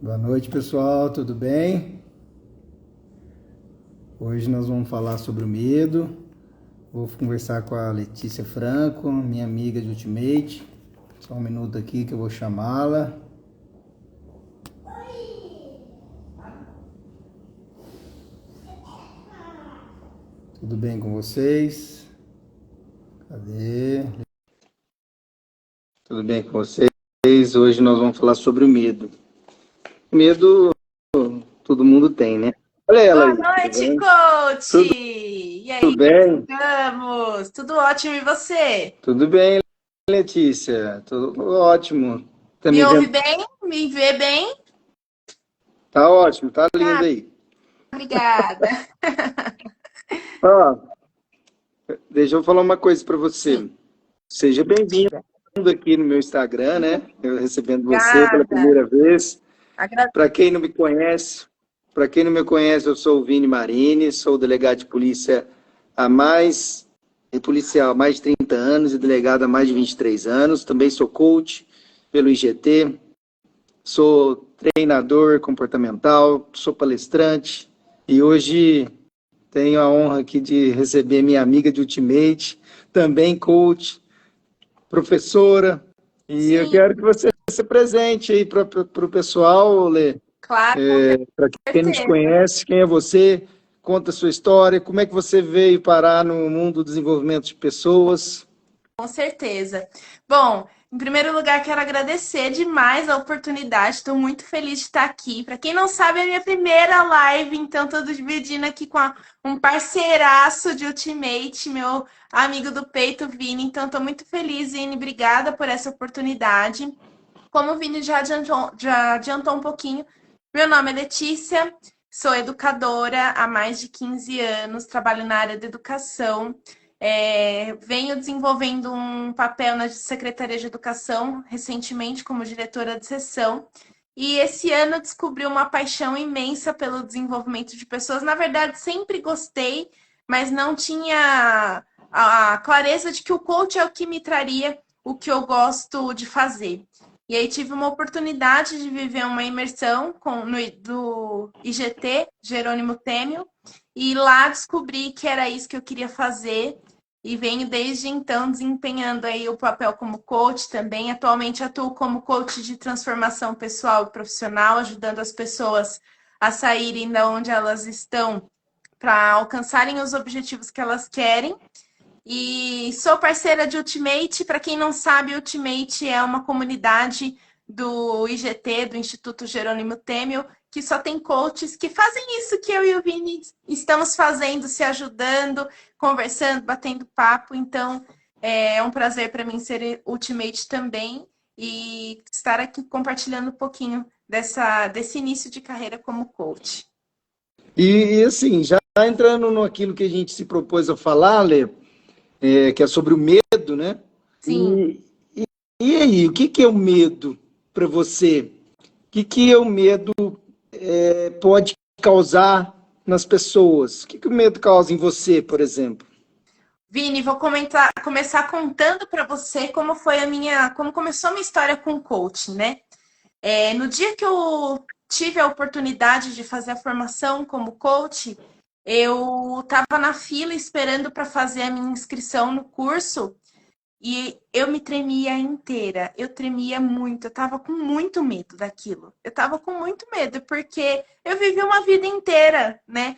Boa noite, pessoal, tudo bem? Hoje nós vamos falar sobre o medo. Vou conversar com a Letícia Franco, minha amiga de Ultimate. Só um minuto aqui que eu vou chamá-la. Tudo bem com vocês? Cadê? Tudo bem com vocês? Hoje nós vamos falar sobre o medo. Medo todo mundo tem, né? Olha ela Boa aí, tá noite, vendo? coach! Tudo E aí, como bem? estamos? Tudo ótimo, e você? Tudo bem, Letícia? Tudo ótimo. Tá Me me ouve vendo? bem? Me vê bem? Tá ótimo, tá lindo Ah, aí. obrigada. Ó, deixa eu falar uma coisa para Sim, você. Seja bem-vindo diga. aqui no meu Instagram, né? Eu recebendo você pela Obrigada. primeira vez. Agra- Para quem não me conhece, eu sou o Vini Marini, sou delegado de polícia há mais policial há mais de 30 anos e delegado há mais de 23 anos. Também sou coach pelo IGT, sou treinador comportamental, sou palestrante e hoje tenho a honra aqui de receber minha amiga de Ultimate, também coach, professora, e eu Sim, quero que você se presente aí para o pessoal, Lê. claro, com Para quem não te certeza. conhece, quem é você, conta a sua história, como é que você veio parar no mundo do desenvolvimento de pessoas. Com certeza. Bom, em primeiro lugar, quero agradecer demais a oportunidade. Estou muito feliz de estar aqui. Para quem não sabe, é a minha primeira live, então estou dividindo aqui com um parceiraço de Ultimate, meu amigo do peito, Vini. Então, estou muito feliz, Vini. Obrigada por essa oportunidade. Como o Vini já adiantou um pouquinho, meu nome é Letícia, sou educadora há mais de 15 anos, trabalho na área da educação. Venho desenvolvendo um papel na Secretaria de Educação recentemente como diretora de seção. E esse ano eu descobri uma paixão imensa pelo desenvolvimento de pessoas. Na verdade, sempre gostei, mas não tinha a clareza de que o coach é o que me traria o que eu gosto de fazer. E aí tive uma oportunidade de viver uma imersão do IGT, Jerônimo Temel, e lá descobri que era isso que eu queria fazer e venho desde então desempenhando aí o papel como coach também. Atualmente atuo como coach de transformação pessoal e profissional, ajudando as pessoas a saírem da onde elas estão para alcançarem os objetivos que elas querem. E sou parceira de Ultimate. Para quem não sabe, Ultimate é uma comunidade do IGT, do Instituto Jerônimo Temel, que só tem coaches que fazem isso que eu e o Vini estamos fazendo, se ajudando, conversando, batendo papo. Então, é um prazer para mim ser Ultimate também e estar aqui compartilhando um pouquinho desse início de carreira como coach. Assim, já entrando no aquilo que a gente se propôs a falar, Lê, que é sobre o medo, né? Sim. E, e aí, o que que é o medo para você? O que que é o medo pode causar nas pessoas? O que que o medo causa em você, por exemplo? Vini, vou começar contando para você como começou a minha história com o coaching, né? No dia que eu tive a oportunidade de fazer a formação como coach, eu estava na fila esperando para fazer a minha inscrição no curso e eu me tremia inteira. Eu tremia muito, eu estava com muito medo daquilo. Eu estava com muito medo porque eu vivi uma vida inteira, né?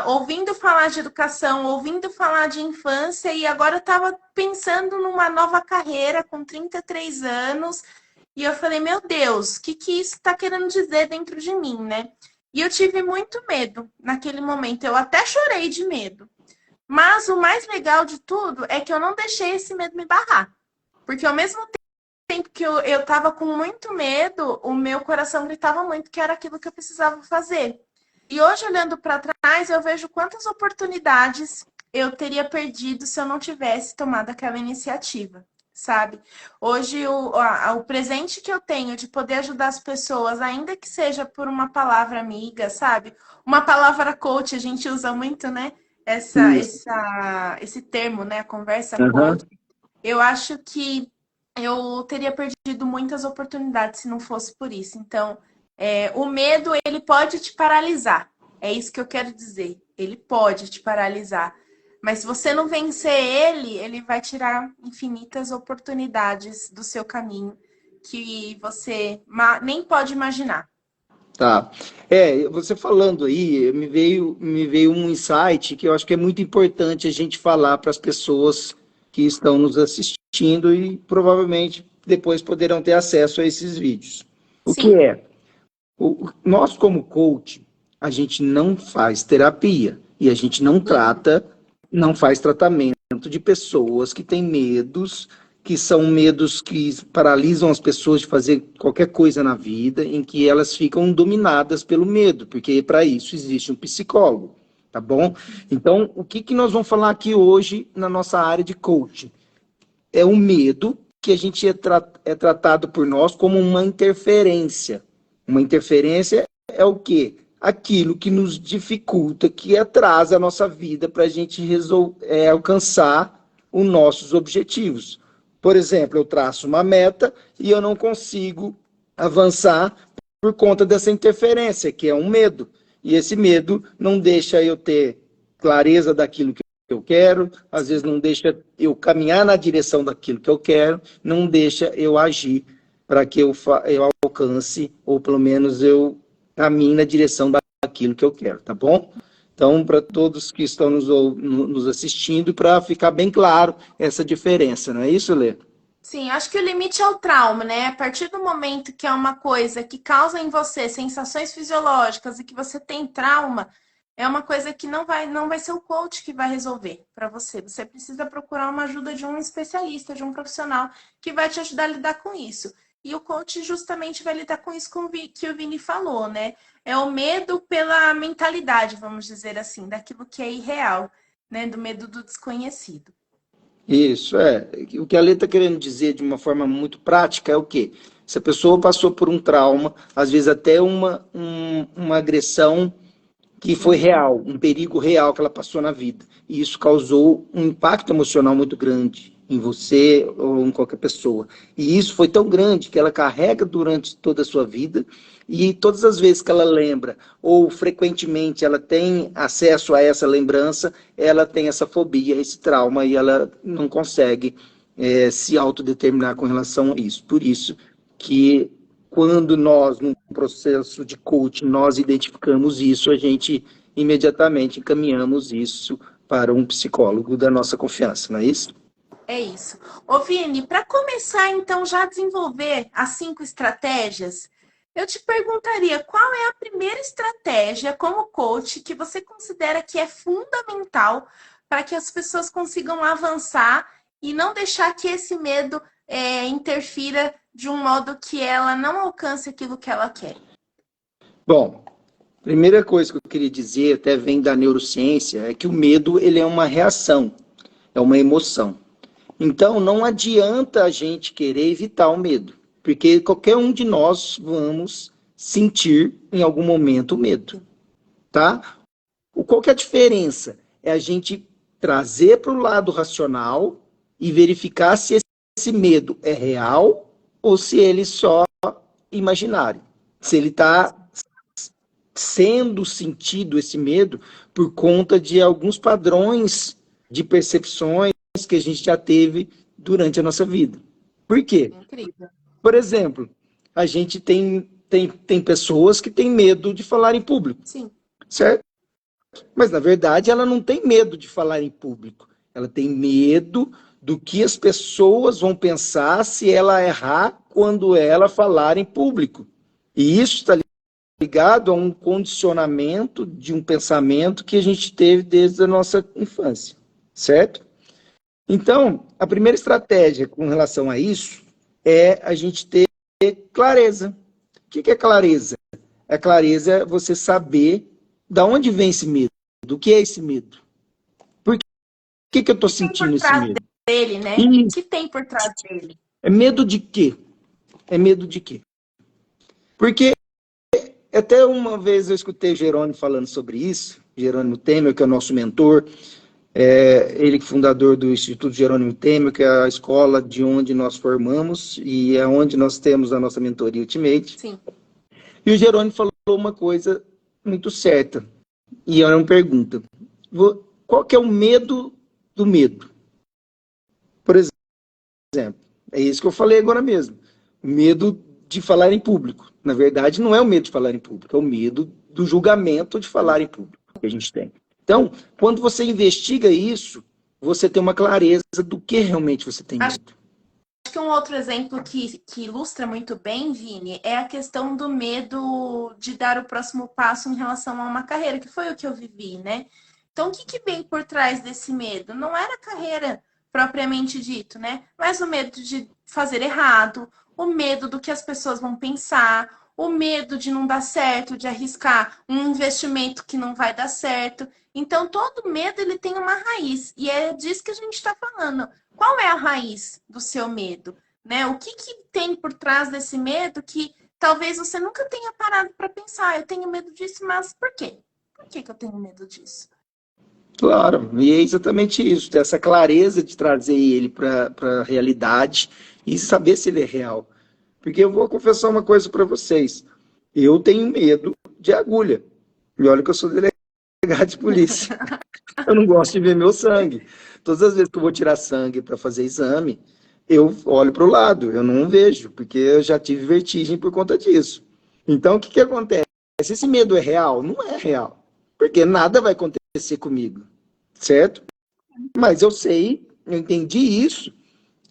Ouvindo falar de educação, ouvindo falar de infância, e agora eu estava pensando numa nova carreira com 33 anos, e eu falei, meu Deus, o que que isso está querendo dizer dentro de mim, né? E eu tive muito medo naquele momento, eu até chorei de medo. Mas o mais legal de tudo é que eu não deixei esse medo me barrar. Porque ao mesmo tempo que eu tava com muito medo, o meu coração gritava muito que era aquilo que eu precisava fazer. E hoje, olhando para trás, eu vejo quantas oportunidades eu teria perdido se eu não tivesse tomado aquela iniciativa, sabe? Hoje, o presente que eu tenho de poder ajudar as pessoas, ainda que seja por uma palavra amiga, sabe? Uma palavra coach, a gente usa muito, né? Isso. Esse termo, né? A conversa coach. Aham. Eu acho que eu teria perdido muitas oportunidades se não fosse por isso. Então, O medo, ele pode te paralisar. É isso que eu quero dizer. Ele pode te paralisar. Mas se você não vencer ele vai tirar infinitas oportunidades do seu caminho que você nem pode imaginar. Tá. Você falando aí, me veio um insight que eu acho que é muito importante a gente falar para as pessoas que estão nos assistindo e provavelmente depois poderão ter acesso a esses vídeos. O que Sim. é? Nós, como coach, a gente não faz terapia e a gente não trata, não faz tratamento de pessoas que têm medos, que são medos que paralisam as pessoas de fazer qualquer coisa na vida, em que elas ficam dominadas pelo medo, porque para isso existe um psicólogo, tá bom? Então, o que nós vamos falar aqui hoje na nossa área de coaching? É o medo que a gente é tratado por nós como uma interferência. Uma interferência é o quê? Aquilo que nos dificulta, que atrasa a nossa vida para a gente alcançar os nossos objetivos. Por exemplo, eu traço uma meta e eu não consigo avançar por conta dessa interferência, que é um medo. E esse medo não deixa eu ter clareza daquilo que eu quero, às vezes não deixa eu caminhar na direção daquilo que eu quero, não deixa eu agir para que eu alcance, ou pelo menos eu caminhe na direção daquilo que eu quero, tá bom? Então, para todos que estão nos assistindo, para ficar bem claro essa diferença, não é isso, Lê? Sim, acho que o limite é o trauma, né? A partir do momento que é uma coisa que causa em você sensações fisiológicas e que você tem trauma, é uma coisa que não vai ser o coach que vai resolver para você. Você precisa procurar uma ajuda de um especialista, de um profissional que vai te ajudar a lidar com isso. E o coach justamente vai lidar com isso que o Vini falou, né? É o medo pela mentalidade, vamos dizer assim, daquilo que é irreal, né? Do medo do desconhecido. Isso, O que a Lê está querendo dizer de uma forma muito prática é o quê? Se a pessoa passou por um trauma, às vezes até uma agressão que foi real, um perigo real que ela passou na vida. E isso causou um impacto emocional muito grande em você ou em qualquer pessoa. E isso foi tão grande que ela carrega durante toda a sua vida e todas as vezes que ela lembra ou frequentemente ela tem acesso a essa lembrança, ela tem essa fobia, esse trauma e ela não consegue se autodeterminar com relação a isso. Por isso que quando nós, num processo de coaching, nós identificamos isso, a gente imediatamente encaminhamos isso para um psicólogo da nossa confiança, não é isso? É isso. Ô, Vini, para começar, então, já a desenvolver as 5 estratégias, eu te perguntaria qual é a primeira estratégia como coach que você considera que é fundamental para que as pessoas consigam avançar e não deixar que esse medo interfira de um modo que ela não alcance aquilo que ela quer. Bom, primeira coisa que eu queria dizer, até vem da neurociência, é que o medo ele é uma reação, é uma emoção. Então, não adianta a gente querer evitar o medo, porque qualquer um de nós vamos sentir em algum momento o medo, tá? Qual que é a diferença? É a gente trazer para o lado racional e verificar se esse medo é real ou se ele só é imaginário. Se ele está sendo sentido esse medo por conta de alguns padrões de percepções que a gente já teve durante a nossa vida. Por quê? Incrível. Por exemplo, a gente tem pessoas que têm medo de falar em público. Sim. Certo? Mas, na verdade, ela não tem medo de falar em público. Ela tem medo do que as pessoas vão pensar se ela errar quando ela falar em público. E isso está ligado a um condicionamento de um pensamento que a gente teve desde a nossa infância. Certo? Então, a primeira estratégia com relação a isso é a gente ter clareza. O que é clareza? A clareza é você saber de onde vem esse medo, do que é esse medo. Por que eu estou sentindo esse medo? Dele, né? O que tem por trás dele? É medo de quê? É medo de quê? Porque até uma vez eu escutei Jerônimo falando sobre isso, Jerônimo Temer, que é o nosso mentor, ele é fundador do Instituto Jerônimo Temer, que é a escola de onde nós formamos e é onde nós temos a nossa mentoria Ultimate. Sim. E o Jerônimo falou uma coisa muito certa, e era uma pergunta. Qual que é o medo do medo? Por exemplo, é isso que eu falei agora mesmo. O medo de falar em público. Na verdade, não é o medo de falar em público, é o medo do julgamento de falar em público que a gente tem. Então, quando você investiga isso, você tem uma clareza do que realmente você tem medo. Acho que um outro exemplo que ilustra muito bem, Vini, é a questão do medo de dar o próximo passo em relação a uma carreira, que foi o que eu vivi, né? Então, o que vem por trás desse medo? Não era a carreira propriamente dito, né? Mas o medo de fazer errado, o medo do que as pessoas vão pensar, o medo de não dar certo, de arriscar um investimento que não vai dar certo. Então, todo medo ele tem uma raiz, e é disso que a gente está falando. Qual é a raiz do seu medo? Né? O que tem por trás desse medo que talvez você nunca tenha parado para pensar? Eu tenho medo disso, mas por quê? Por que eu tenho medo disso? Claro, e é exatamente isso, ter essa clareza de trazer ele para a realidade e saber se ele é real. Porque eu vou confessar uma coisa para vocês. Eu tenho medo de agulha. E olha que eu sou delegado de polícia. Eu não gosto de ver meu sangue. Todas as vezes que eu vou tirar sangue para fazer exame, eu olho para o lado, eu não vejo, porque eu já tive vertigem por conta disso. Então, o que que acontece? Esse medo é real? Não é real, porque nada vai acontecer comigo, certo? Mas eu sei, eu entendi isso,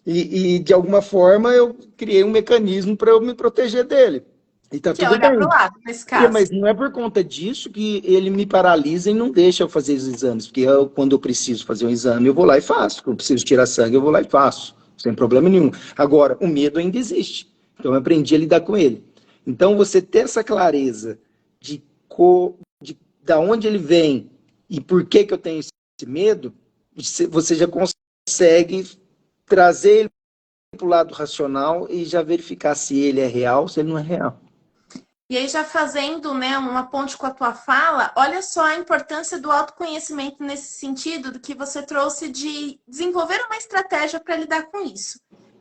e de alguma forma eu criei um mecanismo para eu me proteger dele. E tá Que é tudo olhar para o bem. lado, nesse caso. Mas não é por conta disso que ele me paralisa e não deixa eu fazer os exames. Porque quando eu preciso fazer um exame, eu vou lá e faço. Quando eu preciso tirar sangue, eu vou lá e faço. Sem problema nenhum. Agora, o medo ainda existe. Então, eu aprendi a lidar com ele. Então, você ter essa clareza de da onde ele vem e por que que eu tenho esse medo, você já consegue trazer ele para o lado racional e já verificar se ele é real ou se ele não é real. E aí, já fazendo, né, uma ponte com a tua fala, olha só a importância do autoconhecimento nesse sentido, do que você trouxe de desenvolver uma estratégia para lidar com isso.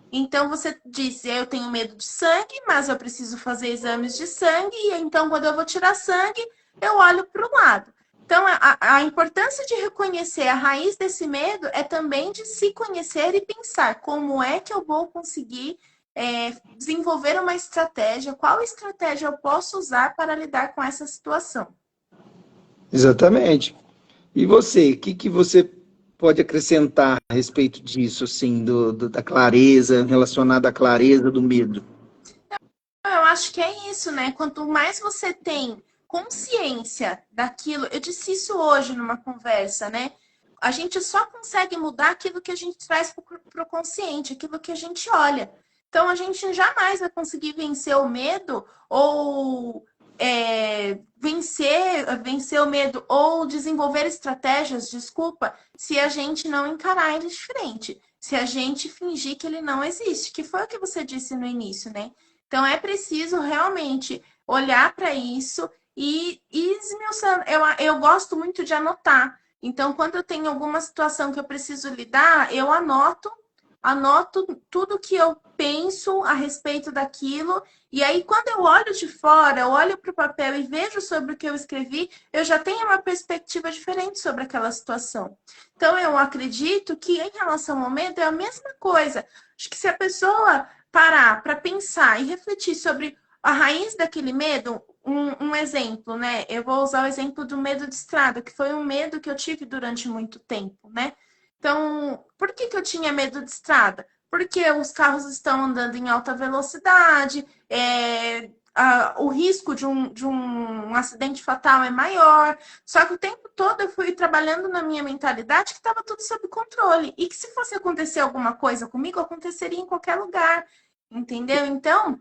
Então, você disse, eu tenho medo de sangue, mas eu preciso fazer exames de sangue, e então, quando eu vou tirar sangue, eu olho para o lado. Então, a importância de reconhecer a raiz desse medo é também de se conhecer e pensar como é que eu vou conseguir desenvolver uma estratégia, qual estratégia eu posso usar para lidar com essa situação. Exatamente. E você, o que que você pode acrescentar a respeito disso, assim, da clareza, relacionada à clareza do medo? Eu acho que é isso, né? Quanto mais você tem consciência daquilo, eu disse isso hoje numa conversa, né? A gente só consegue mudar aquilo que a gente traz para o consciente, aquilo que a gente olha. Então a gente jamais vai conseguir vencer o medo ou vencer o medo ou desenvolver estratégias, desculpa, se a gente não encarar ele de frente, se a gente fingir que ele não existe, que foi o que você disse no início, né? Então é preciso realmente olhar para isso e esmiuçando. Eu gosto muito de anotar. Então, quando eu tenho alguma situação que eu preciso lidar, eu anoto tudo que eu penso a respeito daquilo. E aí, quando eu olho de fora, eu olho para o papel e vejo sobre o que eu escrevi, eu já tenho uma perspectiva diferente sobre aquela situação. Então, eu acredito que em relação ao medo é a mesma coisa. Acho que se a pessoa parar para pensar e refletir sobre a raiz daquele medo, um exemplo, né? Eu vou usar o exemplo do medo de estrada, que foi um medo que eu tive durante muito tempo, né? Então, por que eu tinha medo de estrada? Porque os carros estão andando em alta velocidade, o risco de um acidente fatal é maior. Só que o tempo todo eu fui trabalhando na minha mentalidade que estava tudo sob controle. E que se fosse acontecer alguma coisa comigo, aconteceria em qualquer lugar. Entendeu? Então,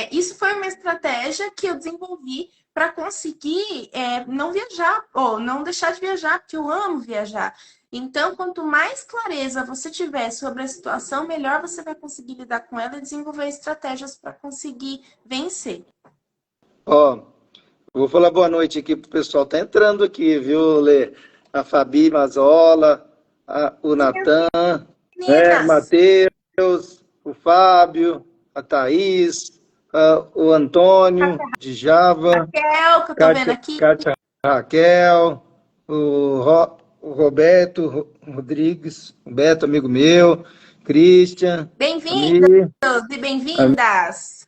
isso foi uma estratégia que eu desenvolvi para conseguir não viajar, ou não deixar de viajar, porque eu amo viajar. Então, quanto mais clareza você tiver sobre a situação, melhor você vai conseguir lidar com ela e desenvolver estratégias para conseguir vencer. Ó, vou falar boa noite aqui pro pessoal. Tá entrando aqui, viu, Lê? A Fabi Mazola, o Natan, o Meninas, Matheus, o Fábio, a Thaís, o Antônio, de Java, Raquel, que eu tô vendo aqui. Kátia Raquel, o Roberto Rodrigues, Roberto, amigo meu, Christian, a Bem-vindos Mi, e bem-vindas.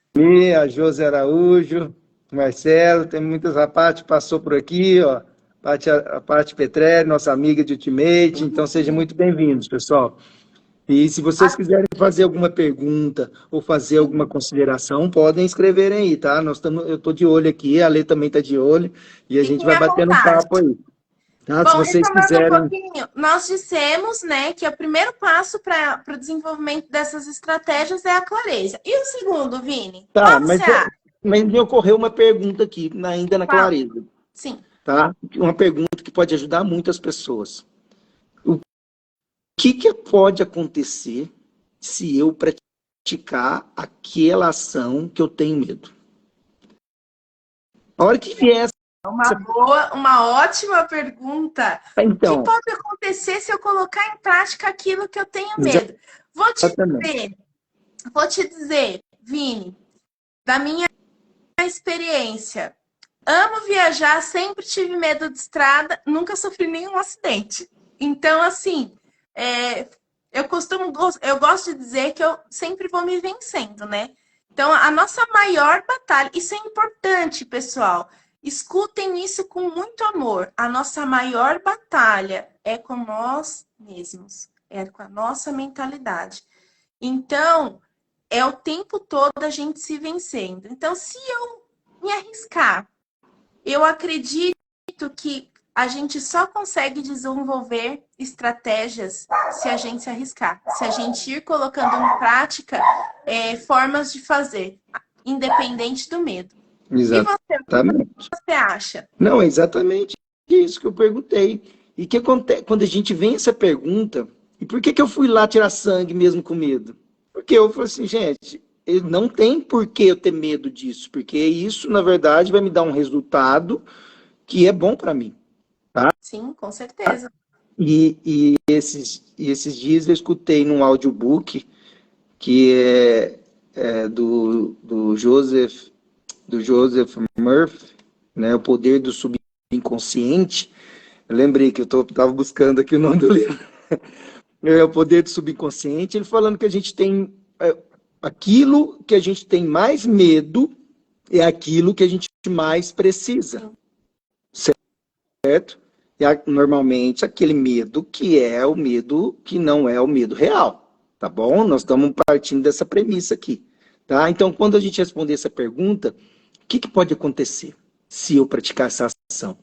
a José Araújo, Marcelo, tem muitas, a Paty passou por aqui, ó, a Paty Petrelli, nossa amiga de Ultimate, então sejam muito bem-vindos, pessoal. E se vocês quiserem fazer alguma pergunta ou fazer alguma consideração, podem escrever aí, tá? Eu estou de olho aqui, a Lê também está de olho, e a gente Fiquem vai à batendo um vontade. papo aí. Tá? Se Bom, vocês retomando um quiserem. pouquinho, nós dissemos, né, que o primeiro passo para o desenvolvimento dessas estratégias é a clareza. E o segundo, Vini? Tá, Qual você acha? mas me ocorreu uma pergunta aqui, ainda na Qual? clareza, Sim. tá? Uma pergunta que pode ajudar muitas pessoas. O que pode acontecer se eu praticar aquela ação que eu tenho medo? A hora que vier Uma ótima pergunta. O que então, pode acontecer se eu colocar em prática aquilo que eu tenho medo? exatamente. Vou te dizer, Vini, da minha experiência, amo viajar, sempre tive medo de estrada, nunca sofri nenhum acidente. Então, assim, eu gosto de dizer que eu sempre vou me vencendo, né? Então, a nossa maior batalha, isso é importante, pessoal. Escutem isso com muito amor. A nossa maior batalha é com nós mesmos, é com a nossa mentalidade. Então, é o tempo todo a gente se vencendo. Então, se eu me arriscar, eu acredito que a gente só consegue desenvolver estratégias se a gente se arriscar, se a gente ir colocando em prática formas de fazer, independente do medo. Exatamente. E você, o que você acha? Não, é exatamente isso que eu perguntei. E que acontece quando a gente vem essa pergunta, e por que eu fui lá tirar sangue mesmo com medo? Porque eu falei assim, gente, não tem por que eu ter medo disso, porque isso, na verdade, vai me dar um resultado que é bom para mim. Tá? Sim, com certeza. E esses dias eu escutei num audiobook que é do Joseph Murphy, né, O Poder do Subconsciente. Eu lembrei que eu estava buscando aqui o nome do livro. É O Poder do Subconsciente. Ele falando que a gente tem aquilo que a gente tem mais medo é aquilo que a gente mais precisa. Certo? E normalmente aquele medo que é o medo que não é o medo real. Tá bom? Nós estamos partindo dessa premissa aqui. Tá? Então, quando a gente responder essa pergunta, o que pode acontecer se eu praticar essa ação?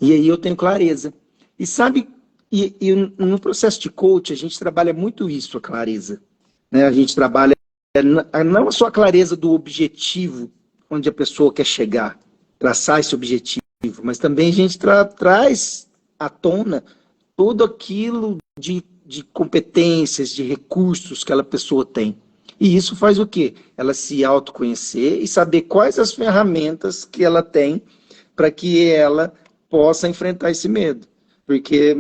E aí eu tenho clareza. E sabe, e no processo de coach, a gente trabalha muito isso, a clareza. Né? A gente trabalha não só a clareza do objetivo, onde a pessoa quer chegar, traçar esse objetivo, mas também a gente traz à tona tudo aquilo de competências, de recursos que aquela pessoa tem. E isso faz o quê? Ela se autoconhecer e saber quais as ferramentas que ela tem para que ela possa enfrentar esse medo. Porque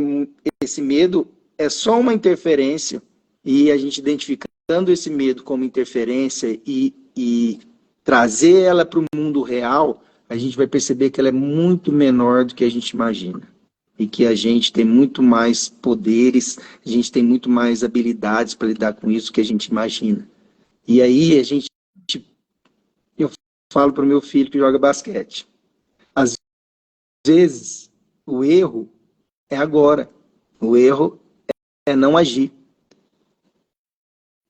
esse medo é só uma interferência e a gente identificando esse medo como interferência e trazer ela para o mundo real, a gente vai perceber que ela é muito menor do que a gente imagina. E que a gente tem muito mais poderes, a gente tem muito mais habilidades para lidar com isso que a gente imagina. E aí eu falo para o meu filho que joga basquete. Às vezes, o erro é agora. O erro é não agir.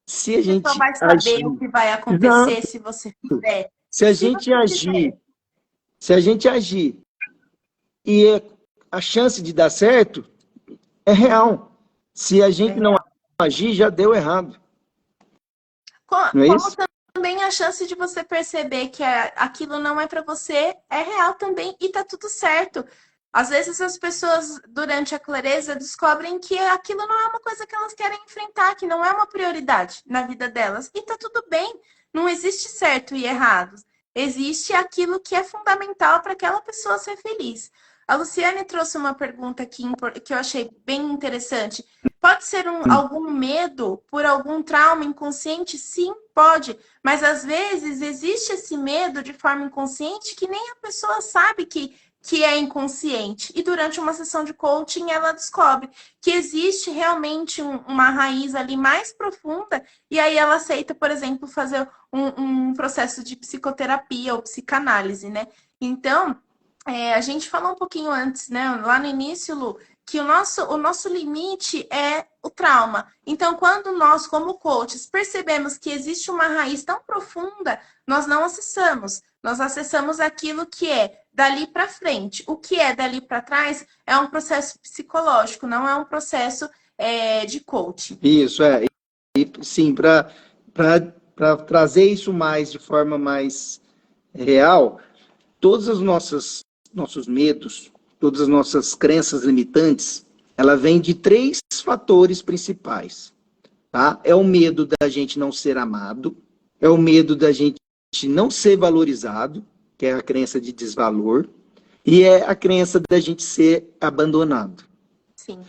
Se a gente só vai saber agir, o que vai acontecer se você fizer. Se a gente agir e a chance de dar certo é real. Se a gente não agir, já deu errado. Não é isso? Também a chance de você perceber que aquilo não é para você é real também e tá tudo certo. Às vezes as pessoas, durante a clareza, descobrem que aquilo não é uma coisa que elas querem enfrentar, que não é uma prioridade na vida delas. E tá tudo bem. Não existe certo e errado. Existe aquilo que é fundamental para aquela pessoa ser feliz. A Luciane trouxe uma pergunta aqui que eu achei bem interessante. Pode ser algum medo por algum trauma inconsciente? Sim, pode. Mas às vezes existe esse medo de forma inconsciente que nem a pessoa sabe que é inconsciente. E durante uma sessão de coaching ela descobre que existe realmente uma raiz ali mais profunda, e aí ela aceita, por exemplo, fazer um processo de psicoterapia ou psicanálise, né? Então, a gente falou um pouquinho antes, né, lá no início, Lu, que o nosso limite é o trauma. Então, quando nós, como coaches, percebemos que existe uma raiz tão profunda, nós não acessamos. Nós acessamos aquilo que é dali para frente. O que é dali para trás é um processo psicológico, não é um processo de coaching. Isso, E, sim, para trazer isso mais de forma mais real, todos os nossos medos, todas as nossas crenças limitantes, ela vem de três fatores principais, tá? É o medo da gente não ser amado, é o medo da gente não ser valorizado, que é a crença de desvalor, e é a crença da gente ser abandonado. Sim.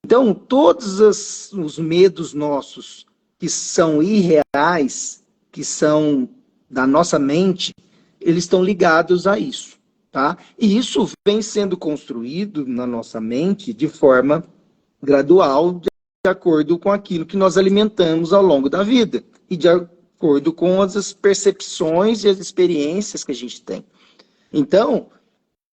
Então, todos os medos nossos que são irreais, que são da nossa mente, eles estão ligados a isso, tá? E isso vem sendo construído na nossa mente de forma gradual, de acordo com aquilo que nós alimentamos ao longo da vida e de acordo com as percepções e as experiências que a gente tem. Então,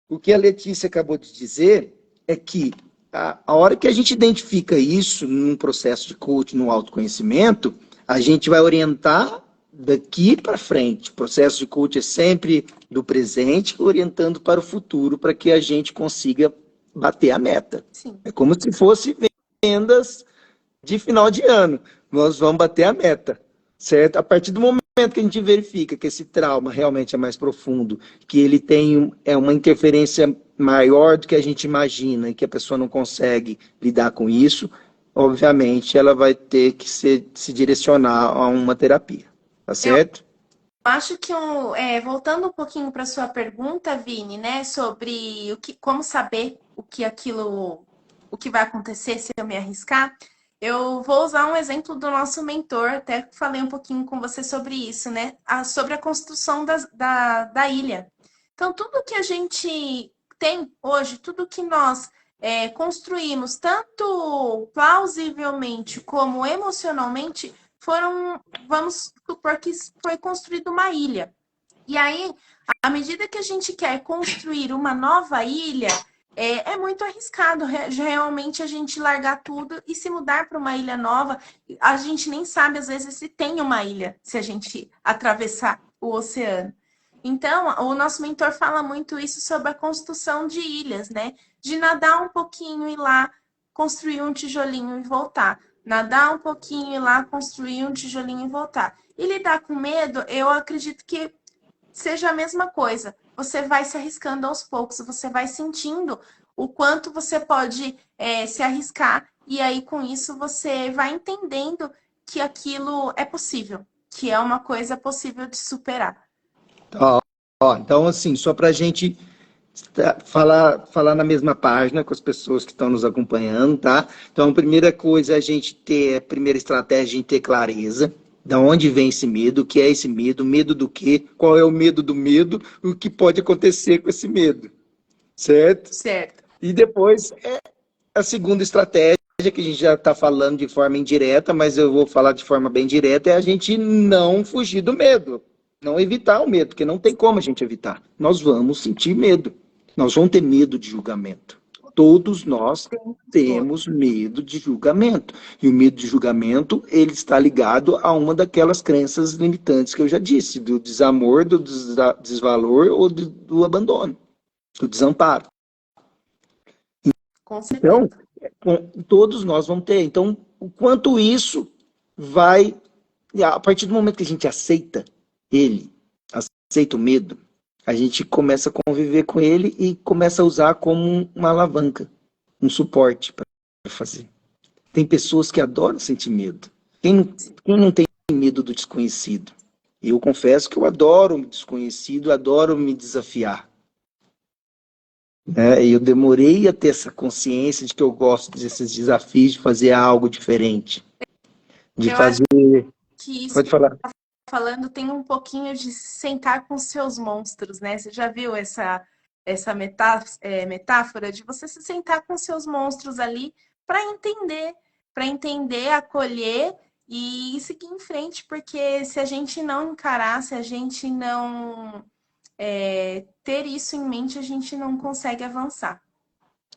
o que a Letícia acabou de dizer é que a hora que a gente identifica isso num processo de coaching, no autoconhecimento, a gente vai orientar daqui para frente. O processo de coaching é sempre do presente, orientando para o futuro, para que a gente consiga bater a meta. Sim. É como se fosse vendas de final de ano. Nós vamos bater a meta, certo? A partir do momento que a gente verifica que esse trauma realmente é mais profundo, que ele tem uma interferência maior do que a gente imagina e que a pessoa não consegue lidar com isso, obviamente ela vai ter que se direcionar a uma terapia, tá certo? Eu acho que, voltando um pouquinho para sua pergunta, Vini, né, sobre como saber o que vai acontecer se eu me arriscar, eu vou usar um exemplo do nosso mentor, até falei um pouquinho com você sobre isso, né, sobre a construção da ilha. Então, tudo que a gente tem hoje, tudo que nós construímos, tanto plausivelmente como emocionalmente, vamos supor que foi construída uma ilha. E aí, à medida que a gente quer construir uma nova ilha, é muito arriscado realmente a gente largar tudo e se mudar para uma ilha nova. A gente nem sabe, às vezes, se tem uma ilha, se a gente atravessar o oceano. Então, o nosso mentor fala muito isso sobre a construção de ilhas, né? De nadar um pouquinho e ir lá, construir um tijolinho e voltar. Nadar um pouquinho e ir lá, construir um tijolinho e voltar. E lidar com medo, eu acredito que seja a mesma coisa. Você vai se arriscando aos poucos, você vai sentindo o quanto você pode se arriscar, e aí com isso você vai entendendo que aquilo é possível, que é uma coisa possível de superar. Então, assim, só para a gente falar na mesma página com as pessoas que estão nos acompanhando, tá? Então, a primeira coisa é a gente ter, a primeira estratégia é a gente ter clareza. Da onde vem esse medo? O que é esse medo? Medo do quê? Qual é o medo do medo? O que pode acontecer com esse medo? Certo? Certo. E depois, a segunda estratégia, que a gente já está falando de forma indireta, mas eu vou falar de forma bem direta, é a gente não fugir do medo. Não evitar o medo, porque não tem como a gente evitar. Nós vamos sentir medo. Nós vamos ter medo de julgamento. Todos nós temos medo de julgamento. E o medo de julgamento, ele está ligado a uma daquelas crenças limitantes que eu já disse, do desamor, do desvalor ou do abandono, do desamparo. Com certeza. Então, todos nós vamos ter. Então, o quanto isso vai... A partir do momento que a gente aceita ele, aceita o medo, a gente começa a conviver com ele e começa a usar como uma alavanca, um suporte para fazer. Tem pessoas que adoram sentir medo. Quem não tem medo do desconhecido? Eu confesso que eu adoro o desconhecido, adoro me desafiar. né? E eu demorei a ter essa consciência de que eu gosto desses desafios, de fazer algo diferente, de Eu acho fazer... que isso Pode falar. falando tem um pouquinho de sentar com seus monstros, né? Você já viu essa metáfora de você se sentar com seus monstros ali para entender, acolher e seguir em frente, porque se a gente não encarar, se a gente não ter isso em mente, a gente não consegue avançar.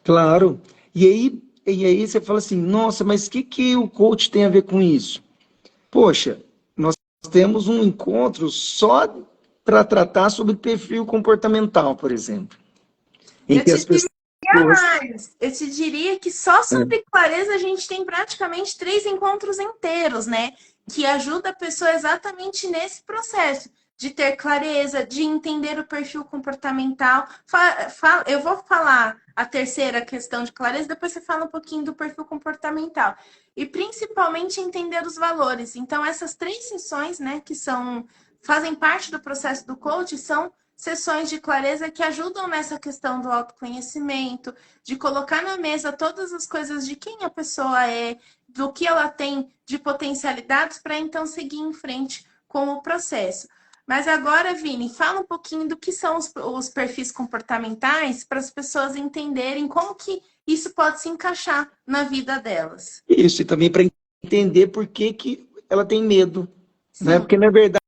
Claro. E aí você fala assim, nossa, mas o que que o coach tem a ver com isso? Poxa, nós temos um encontro só para tratar sobre perfil comportamental, por exemplo, em Eu que te as pessoas... mais, eu te diria que só sobre clareza a gente tem praticamente 3 encontros inteiros, né? Que ajuda a pessoa exatamente nesse processo de ter clareza, de entender o perfil comportamental. Eu vou falar a terceira questão de clareza, depois você fala um pouquinho do perfil comportamental. E principalmente entender os valores. Então, essas 3 sessões, né, fazem parte do processo do coach, são sessões de clareza que ajudam nessa questão do autoconhecimento, de colocar na mesa todas as coisas de quem a pessoa é, do que ela tem de potencialidades para então seguir em frente com o processo. Mas agora, Vini, fala um pouquinho do que são os perfis comportamentais para as pessoas entenderem como que isso pode se encaixar na vida delas. Isso, e também para entender por que que ela tem medo, né? Sim. Porque, na verdade,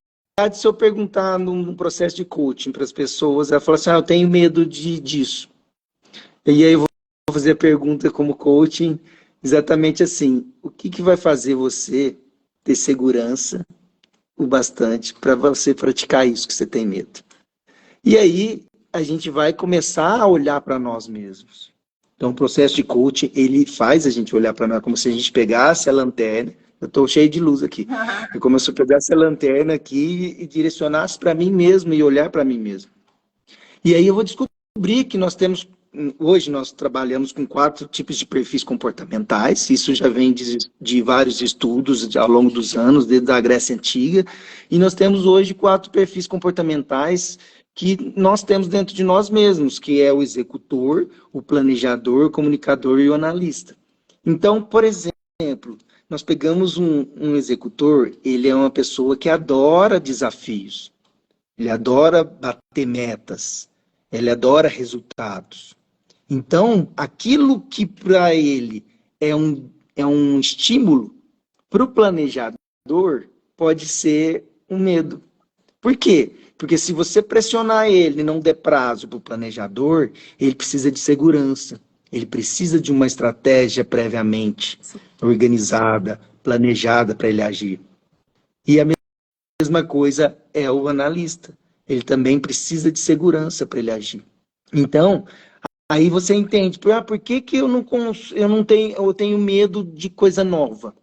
se eu perguntar num processo de coaching para as pessoas, ela fala assim, eu tenho medo disso. E aí eu vou fazer a pergunta como coaching, exatamente assim, o que que vai fazer você ter segurança o bastante para você praticar isso que você tem medo? E aí a gente vai começar a olhar para nós mesmos. Então, o processo de coaching, ele faz a gente olhar para nós como se a gente pegasse a lanterna. Eu estou cheio de luz aqui. É como se eu pegasse a lanterna aqui e direcionasse para mim mesmo e olhar para mim mesmo. E aí eu vou descobrir que nós temos... Hoje nós trabalhamos com 4 tipos de perfis comportamentais. Isso já vem de vários estudos ao longo dos anos, desde a Grécia Antiga. E nós temos hoje 4 perfis comportamentais que nós temos dentro de nós mesmos, que é o executor, o planejador, o comunicador e o analista. Então, por exemplo, nós pegamos um executor, ele é uma pessoa que adora desafios, ele adora bater metas, ele adora resultados. Então, aquilo que para ele é um estímulo, para o planejador pode ser um medo. Por quê? Porque se você pressionar ele e não der prazo para o planejador, ele precisa de segurança. Ele precisa de uma estratégia previamente organizada, planejada para ele agir. E a mesma coisa é o analista. Ele também precisa de segurança para ele agir. Então, aí você entende, por que que eu tenho medo de coisa nova?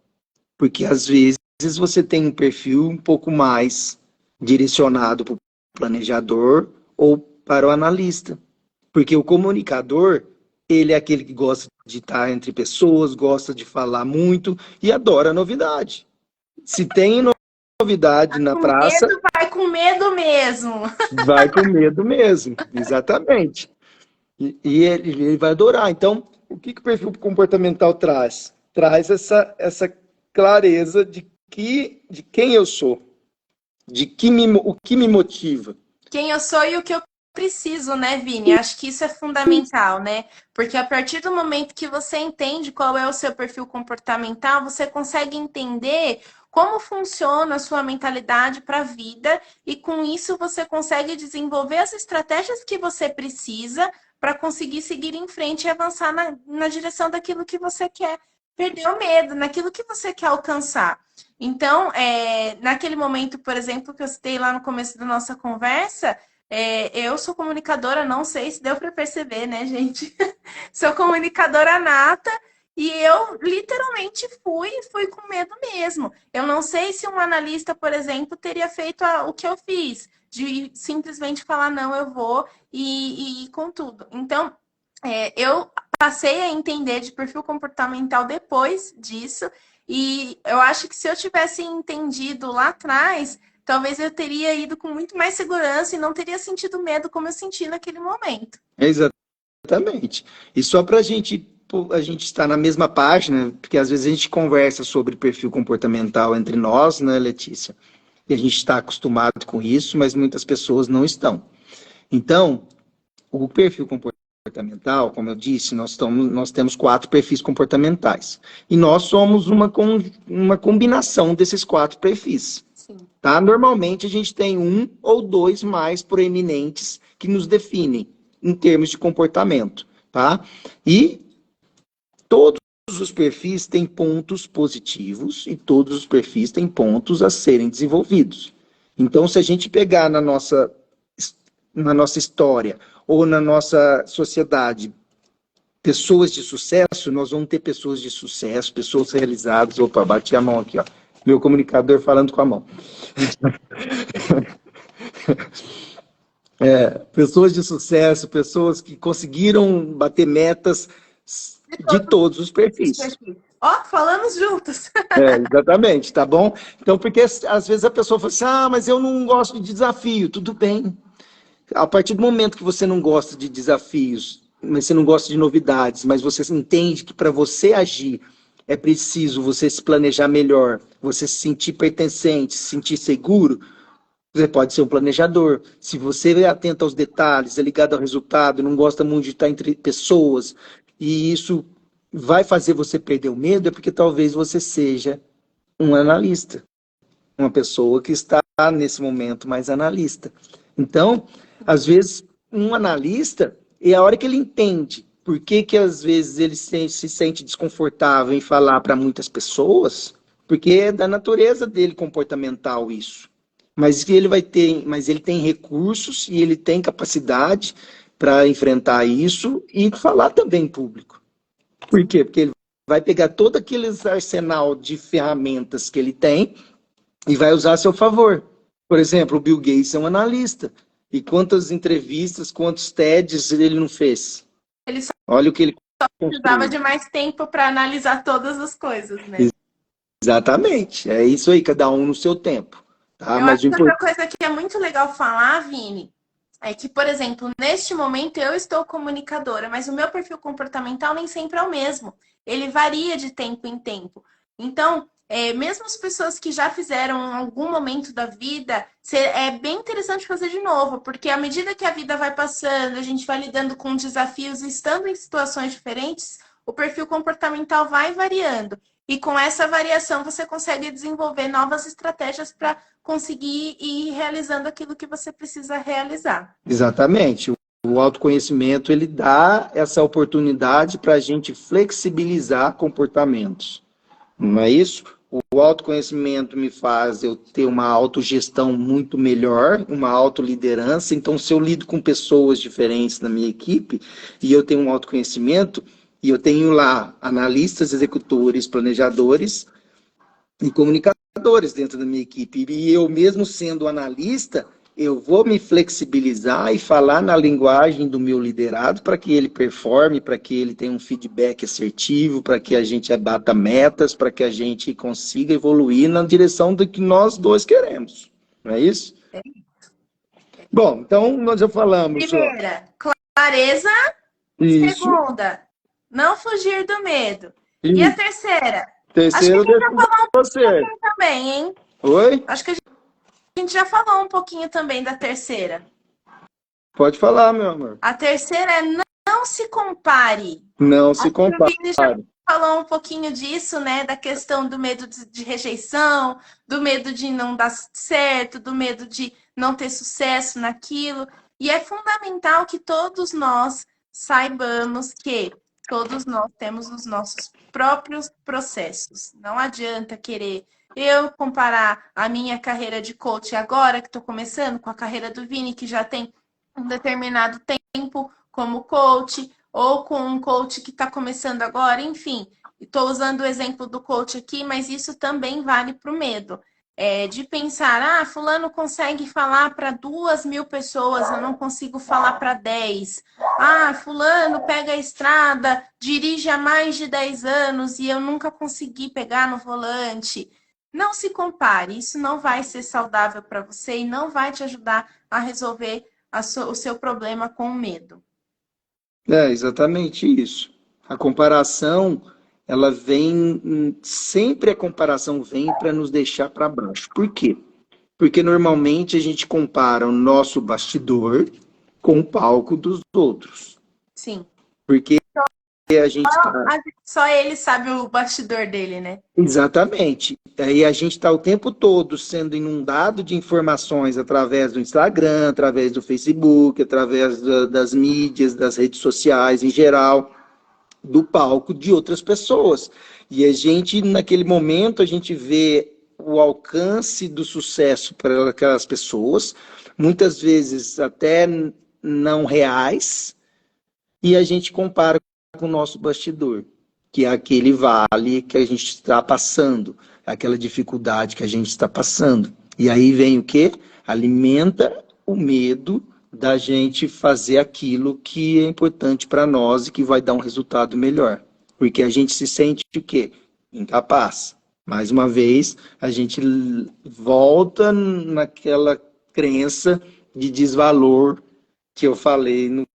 Porque às vezes você tem um perfil um pouco mais direcionado para o planejador ou para o analista. Porque o comunicador, ele é aquele que gosta de estar entre pessoas, gosta de falar muito e adora novidade. Se tem novidade na Com praça, medo, vai com medo mesmo. vai com medo mesmo. Exatamente. E ele vai adorar. Então, o que que o perfil comportamental traz? Traz essa clareza de quem eu sou, o que me motiva. Quem eu sou e o que eu preciso, né, Vini? Acho que isso é fundamental, né? Porque a partir do momento que você entende qual é o seu perfil comportamental, você consegue entender como funciona a sua mentalidade para a vida e com isso você consegue desenvolver as estratégias que você precisa para conseguir seguir em frente e avançar na direção daquilo que você quer. Perder o medo, naquilo que você quer alcançar. Então, naquele momento, por exemplo, que eu citei lá no começo da nossa conversa, eu sou comunicadora, não sei se deu para perceber, né, gente? Sou comunicadora nata e eu literalmente fui com medo mesmo. Eu não sei se um analista, por exemplo, teria feito o que eu fiz, de simplesmente falar, não, eu vou e ir com tudo. Então, eu passei a entender de perfil comportamental depois disso, e eu acho que se eu tivesse entendido lá atrás, talvez eu teria ido com muito mais segurança e não teria sentido medo como eu senti naquele momento. É Exatamente. E só para a gente estar na mesma página, porque às vezes a gente conversa sobre perfil comportamental entre nós, né, Letícia? E a gente está acostumado com isso, mas muitas pessoas não estão. Então, o perfil comportamental, como eu disse, nós temos 4 perfis comportamentais. E nós somos uma combinação desses 4 perfis. Sim. Tá? Normalmente a gente tem 1 ou 2 mais proeminentes que nos definem em termos de comportamento. Tá? E todos os perfis têm pontos positivos e todos os perfis têm pontos a serem desenvolvidos. Então, se a gente pegar na nossa história ou na nossa sociedade pessoas de sucesso, nós vamos ter pessoas de sucesso, pessoas realizadas. Opa, bati a mão aqui, ó. Meu comunicador falando com a mão. Pessoas de sucesso, pessoas que conseguiram bater metas de todos os perfis. Ó, falamos juntos. Exatamente, tá bom? Então, porque às vezes a pessoa fala assim, mas eu não gosto de desafio. Tudo bem. A partir do momento que você não gosta de desafios, mas você não gosta de novidades, mas você entende que para você agir é preciso você se planejar melhor, você se sentir pertencente, se sentir seguro, você pode ser um planejador. Se você é atento aos detalhes, é ligado ao resultado, não gosta muito de estar entre pessoas, e isso vai fazer você perder o medo, é porque talvez você seja um analista. Uma pessoa que está, nesse momento, mais analista. Então, às vezes, um analista, é a hora que ele entende por que às vezes, ele se sente desconfortável em falar para muitas pessoas, porque é da natureza dele comportamental isso. Mas ele tem recursos e ele tem capacidade para enfrentar isso e falar também em público. Por quê? Porque ele vai pegar todo aquele arsenal de ferramentas que ele tem e vai usar a seu favor. Por exemplo, o Bill Gates é um analista. E quantas entrevistas, quantos TEDs ele não fez? Ele só Olha o que ele precisava de mais tempo para analisar todas as coisas, né? Exatamente. É isso aí, cada um no seu tempo. Tá? Eu acho que outra coisa que é muito legal falar, Vini, é que, por exemplo, neste momento eu estou comunicadora, mas o meu perfil comportamental nem sempre é o mesmo. Ele varia de tempo em tempo. Então, mesmo as pessoas que já fizeram em algum momento da vida, é bem interessante fazer de novo, porque à medida que a vida vai passando, a gente vai lidando com desafios, estando em situações diferentes, o perfil comportamental vai variando. E com essa variação, você consegue desenvolver novas estratégias para conseguir ir realizando aquilo que você precisa realizar. Exatamente. O autoconhecimento, ele dá essa oportunidade para a gente flexibilizar comportamentos. Não é isso? O autoconhecimento me faz eu ter uma autogestão muito melhor, uma autoliderança. Então, se eu lido com pessoas diferentes na minha equipe e eu tenho um autoconhecimento, e eu tenho lá analistas, executores, planejadores e comunicadores dentro da minha equipe. E eu mesmo sendo analista, eu vou me flexibilizar e falar na linguagem do meu liderado para que ele performe, para que ele tenha um feedback assertivo, para que a gente bata metas, para que a gente consiga evoluir na direção do que nós dois queremos. Não é isso? É. Bom, então nós já falamos. Primeira, clareza. Isso. Segunda, não fugir do medo. E a terceira? Terceiro, acho que a gente já falou um você. pouquinho também, hein? Oi? Acho que a gente já falou um pouquinho também da terceira. Pode falar, meu amor. A terceira é não se compare. Não se compare. O Vini já falou um pouquinho disso, né? Da questão do medo de rejeição, do medo de não dar certo, do medo de não ter sucesso naquilo. E é fundamental que todos nós saibamos que todos nós temos os nossos próprios processos. Não adianta querer eu comparar a minha carreira de coach agora, que estou começando, com a carreira do Vini, que já tem um determinado tempo como coach, ou com um coach que está começando agora, enfim. Estou usando o exemplo do coach aqui, mas isso também vale para o medo. De pensar, fulano consegue falar para 2.000 pessoas, eu não consigo falar para 10. Fulano pega a estrada, dirige há mais de 10 anos e eu nunca consegui pegar no volante. Não se compare, isso não vai ser saudável para você e não vai te ajudar a resolver o seu problema com o medo. É exatamente isso. A comparação, ela vem, sempre a comparação vem para nos deixar para baixo. Por quê? Porque normalmente a gente compara o nosso bastidor com o palco dos outros. Sim. Porque a gente está. Só ele sabe o bastidor dele, né? Exatamente. Aí a gente está o tempo todo sendo inundado de informações através do Instagram, através do Facebook, através das mídias, das redes sociais em geral, do palco de outras pessoas. E a gente, naquele momento, a gente vê o alcance do sucesso para aquelas pessoas, muitas vezes até não reais, e a gente compara com o nosso bastidor, que é aquele vale que a gente está passando, aquela dificuldade que a gente está passando. E aí vem o quê? Alimenta o medo da gente fazer aquilo que é importante para nós e que vai dar um resultado melhor. Porque a gente se sente o quê? Incapaz. Mais uma vez, a gente volta naquela crença de desvalor que eu falei no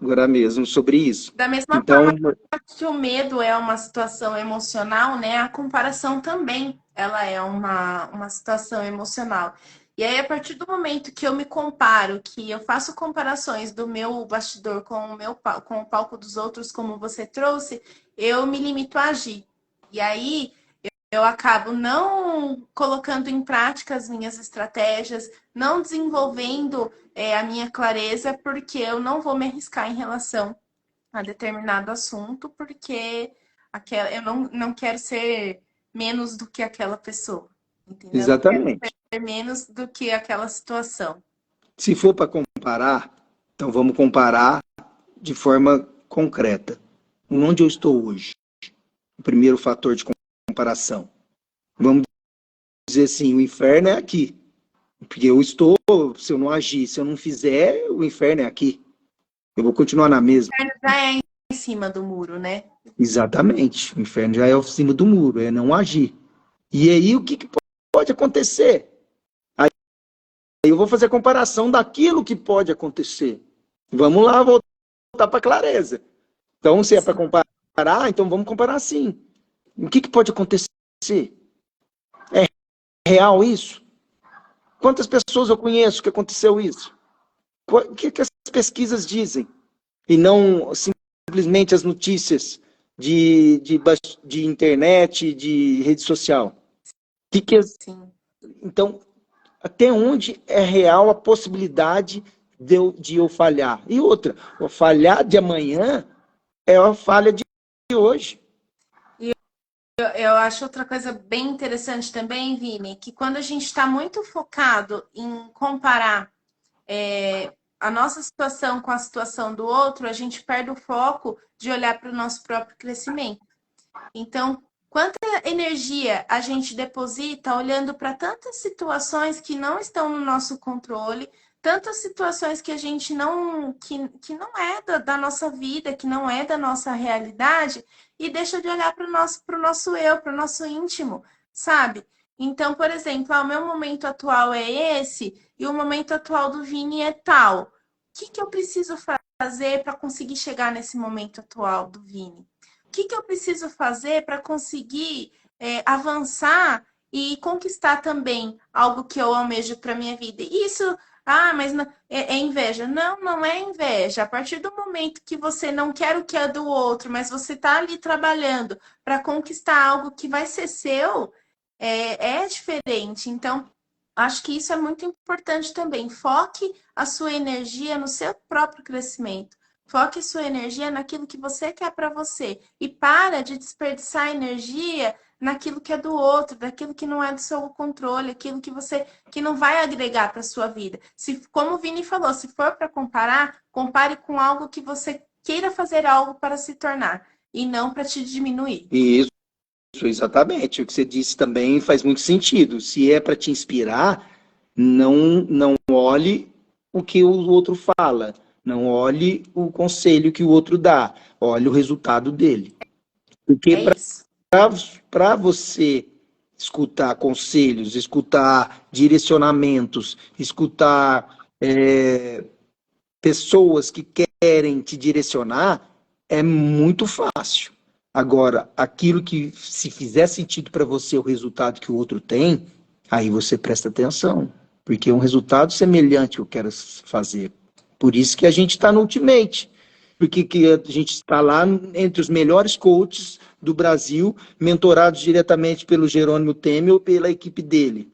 agora mesmo sobre isso. Da mesma Então, forma que o medo é uma situação emocional, né? A comparação também, ela é uma situação emocional. E aí, a partir do momento que eu me comparo, que eu faço comparações do meu bastidor com com o palco dos outros, como você trouxe, eu me limito a agir. E aí, eu acabo não colocando em prática as minhas estratégias, não desenvolvendo a minha clareza, porque eu não vou me arriscar em relação a determinado assunto, porque eu não quero ser menos do que aquela pessoa, entendeu? Não quero exatamente. ser menos do que aquela situação. Se for para comparar, então vamos comparar de forma concreta. Onde eu estou hoje? O primeiro fator de comparação. Vamos dizer assim, o inferno é aqui. Porque eu estou, se eu não agir, se eu não fizer, o inferno é aqui. Eu vou continuar na mesma. Já é em cima do muro, né? Exatamente. O inferno já é o cima do muro, é não agir. E aí o que pode acontecer? Aí eu vou fazer a comparação daquilo que pode acontecer. Vamos lá voltar para a clareza. Então, se é para comparar, então vamos comparar assim. O que pode acontecer? É real isso? Quantas pessoas eu conheço que aconteceu isso? O que as pesquisas dizem? E não simplesmente as notícias de internet, de rede social. Que que, Sim. então, até onde é real a possibilidade de eu falhar? E outra, o falhar de amanhã é a falha de hoje. Eu acho outra coisa bem interessante também, Vini, que quando a gente está muito focado em comparar a nossa situação com a situação do outro, a gente perde o foco de olhar para o nosso próprio crescimento. Então, quanta energia a gente deposita olhando para tantas situações que não estão no nosso controle, tantas situações que a gente que não é da nossa vida, que não é da nossa realidade, e deixa de olhar para o nosso eu, para o nosso íntimo, sabe? Então, por exemplo, o meu momento atual é esse, e o momento atual do Vini é tal. O que eu preciso fazer para conseguir chegar nesse momento atual do Vini? O que eu preciso fazer para conseguir avançar e conquistar também algo que eu almejo para minha vida? Isso, mas não, é inveja. Não, não é inveja. A partir do momento que você não quer o que é do outro, mas você está ali trabalhando para conquistar algo que vai ser seu, é diferente. Então, acho que isso é muito importante também. Foque a sua energia no seu próprio crescimento. Foque sua energia naquilo que você quer para você e para de desperdiçar energia naquilo que é do outro, daquilo que não é do seu controle, aquilo que não vai agregar para sua vida. Se, como o Vini falou, se for para comparar, compare com algo que você queira fazer algo para se tornar e não para te diminuir. Isso, exatamente. O que você disse também faz muito sentido. Se é para te inspirar, não olhe o que o outro fala. Não olhe o conselho que o outro dá. Olhe o resultado dele. Porque É isso. para você escutar conselhos, escutar direcionamentos, escutar pessoas que querem te direcionar, é muito fácil. Agora, aquilo que se fizer sentido para você, o resultado que o outro tem, aí você presta atenção. Porque é um resultado semelhante que eu quero fazer. Por isso que a gente está no Ultimate. Porque que a gente está lá entre os melhores coaches do Brasil, mentorados diretamente pelo Jerônimo Temer ou pela equipe dele.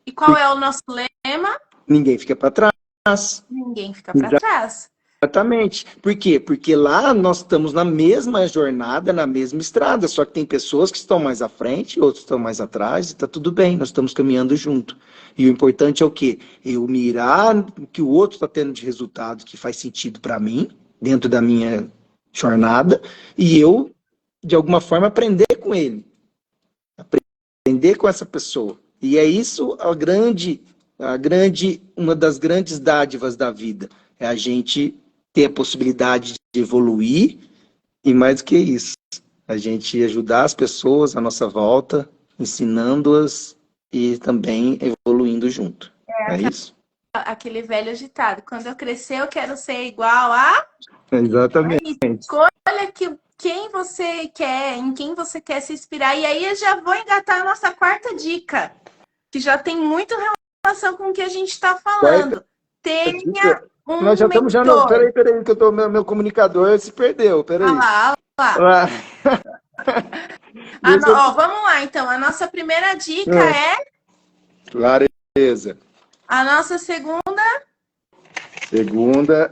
E qual é o nosso lema? Ninguém fica para trás. Ninguém fica para trás. Exatamente. Por quê? Porque lá nós estamos na mesma jornada, na mesma estrada, só que tem pessoas que estão mais à frente, outros estão mais atrás, e está tudo bem, nós estamos caminhando junto. E o importante é o quê? Eu mirar o que o outro está tendo de resultado que faz sentido para mim, dentro da minha jornada, e eu, de alguma forma, aprender com ele. Aprender com essa pessoa. E é isso uma das grandes dádivas da vida. É a gente ter a possibilidade de evoluir e, mais do que isso, a gente ajudar as pessoas à nossa volta, ensinando-as e também evoluindo junto. É isso? Aquele velho ditado, quando eu crescer eu quero ser igual a... Exatamente. Escolha quem você quer, em quem você quer se inspirar. E aí eu já vou engatar a nossa quarta dica, que já tem muito relação com o que a gente está falando. Tenha um Nós já estamos mentor. Peraí, que meu comunicador se perdeu. Peraí. Ah lá. Vamos lá, então. A nossa primeira dica é... Clareza. A nossa segunda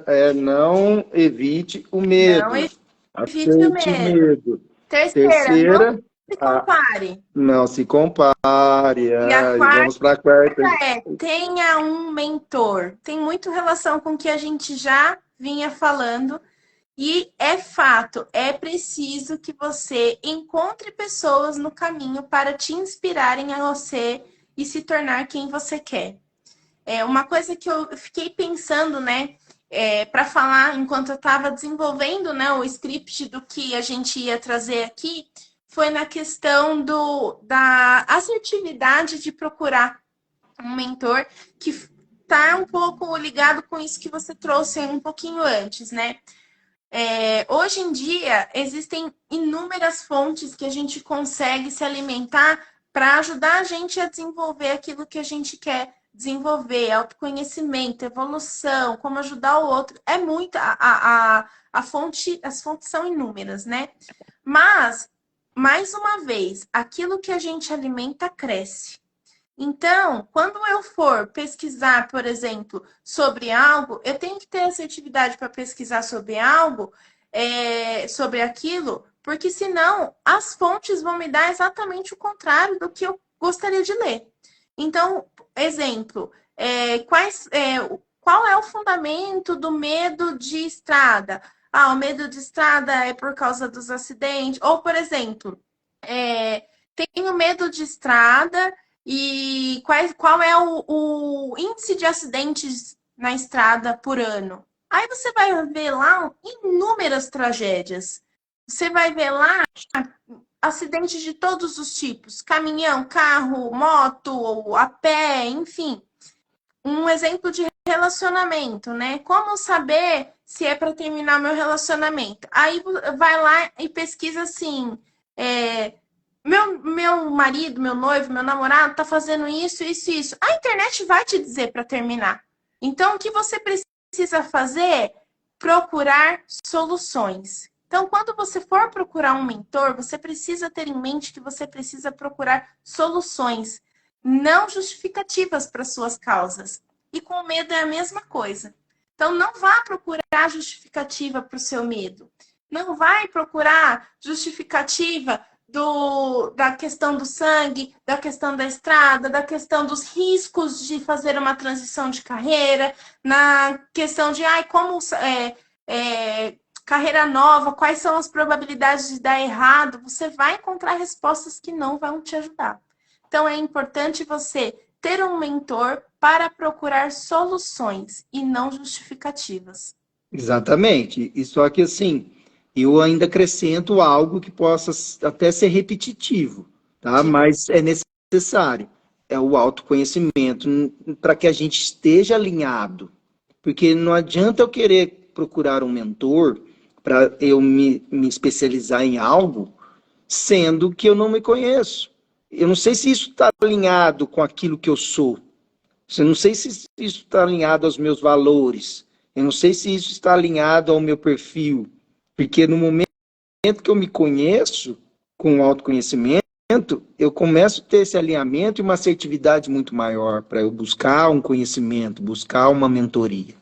é não evite o medo. Não evite o medo. Terceira, não se compare. E a vamos para a quarta. Tenha um mentor. Tem muito relação com o que a gente já vinha falando. E é fato, é preciso que você encontre pessoas no caminho para te inspirarem a você e se tornar quem você quer. Uma coisa que eu fiquei pensando, né, para falar enquanto eu estava desenvolvendo, né, o script do que a gente ia trazer aqui, foi na questão da assertividade de procurar um mentor que está um pouco ligado com isso que você trouxe um pouquinho antes, né? Hoje em dia, existem inúmeras fontes que a gente consegue se alimentar para ajudar a gente a desenvolver aquilo que a gente quer desenvolver, autoconhecimento, evolução, como ajudar o outro. É muita, as fontes são inúmeras, né? Mas, mais uma vez, aquilo que a gente alimenta cresce. Então, quando eu for pesquisar, por exemplo, sobre algo, eu tenho que ter assertividade para pesquisar sobre algo, sobre aquilo, porque senão as fontes vão me dar exatamente o contrário do que eu gostaria de ler. Então, exemplo, qual é o fundamento do medo de estrada? O medo de estrada é por causa dos acidentes. Ou, por exemplo, tenho medo de estrada e qual é o índice de acidentes na estrada por ano? Aí você vai ver lá inúmeras tragédias. Você vai ver lá acidentes de todos os tipos, caminhão, carro, moto, a pé, enfim. Um exemplo de relacionamento, né? Como saber se é para terminar meu relacionamento? Aí vai lá e pesquisa assim, meu marido, meu noivo, meu namorado tá fazendo isso, isso, isso. A internet vai te dizer para terminar. Então, o que você precisa fazer? Procurar soluções. Então, quando você for procurar um mentor, você precisa ter em mente que você precisa procurar soluções, não justificativas para suas causas. E com medo é a mesma coisa. Então, não vá procurar justificativa para o seu medo. Não vai procurar justificativa da questão do sangue, da questão da estrada, da questão dos riscos de fazer uma transição de carreira, na questão de carreira nova, quais são as probabilidades de dar errado, você vai encontrar respostas que não vão te ajudar. Então, é importante você ter um mentor para procurar soluções e não justificativas. Exatamente. E só que, assim, eu ainda acrescento algo que possa até ser repetitivo, tá? Sim. Mas é necessário. É o autoconhecimento para que a gente esteja alinhado. Porque não adianta eu querer procurar um mentor para eu me especializar em algo, sendo que eu não me conheço? Eu não sei se isso está alinhado com aquilo que eu sou. Eu não sei se isso está alinhado aos meus valores. Eu não sei se isso está alinhado ao meu perfil. Porque no momento que eu me conheço, com o autoconhecimento, eu começo a ter esse alinhamento e uma assertividade muito maior para eu buscar um conhecimento, buscar uma mentoria.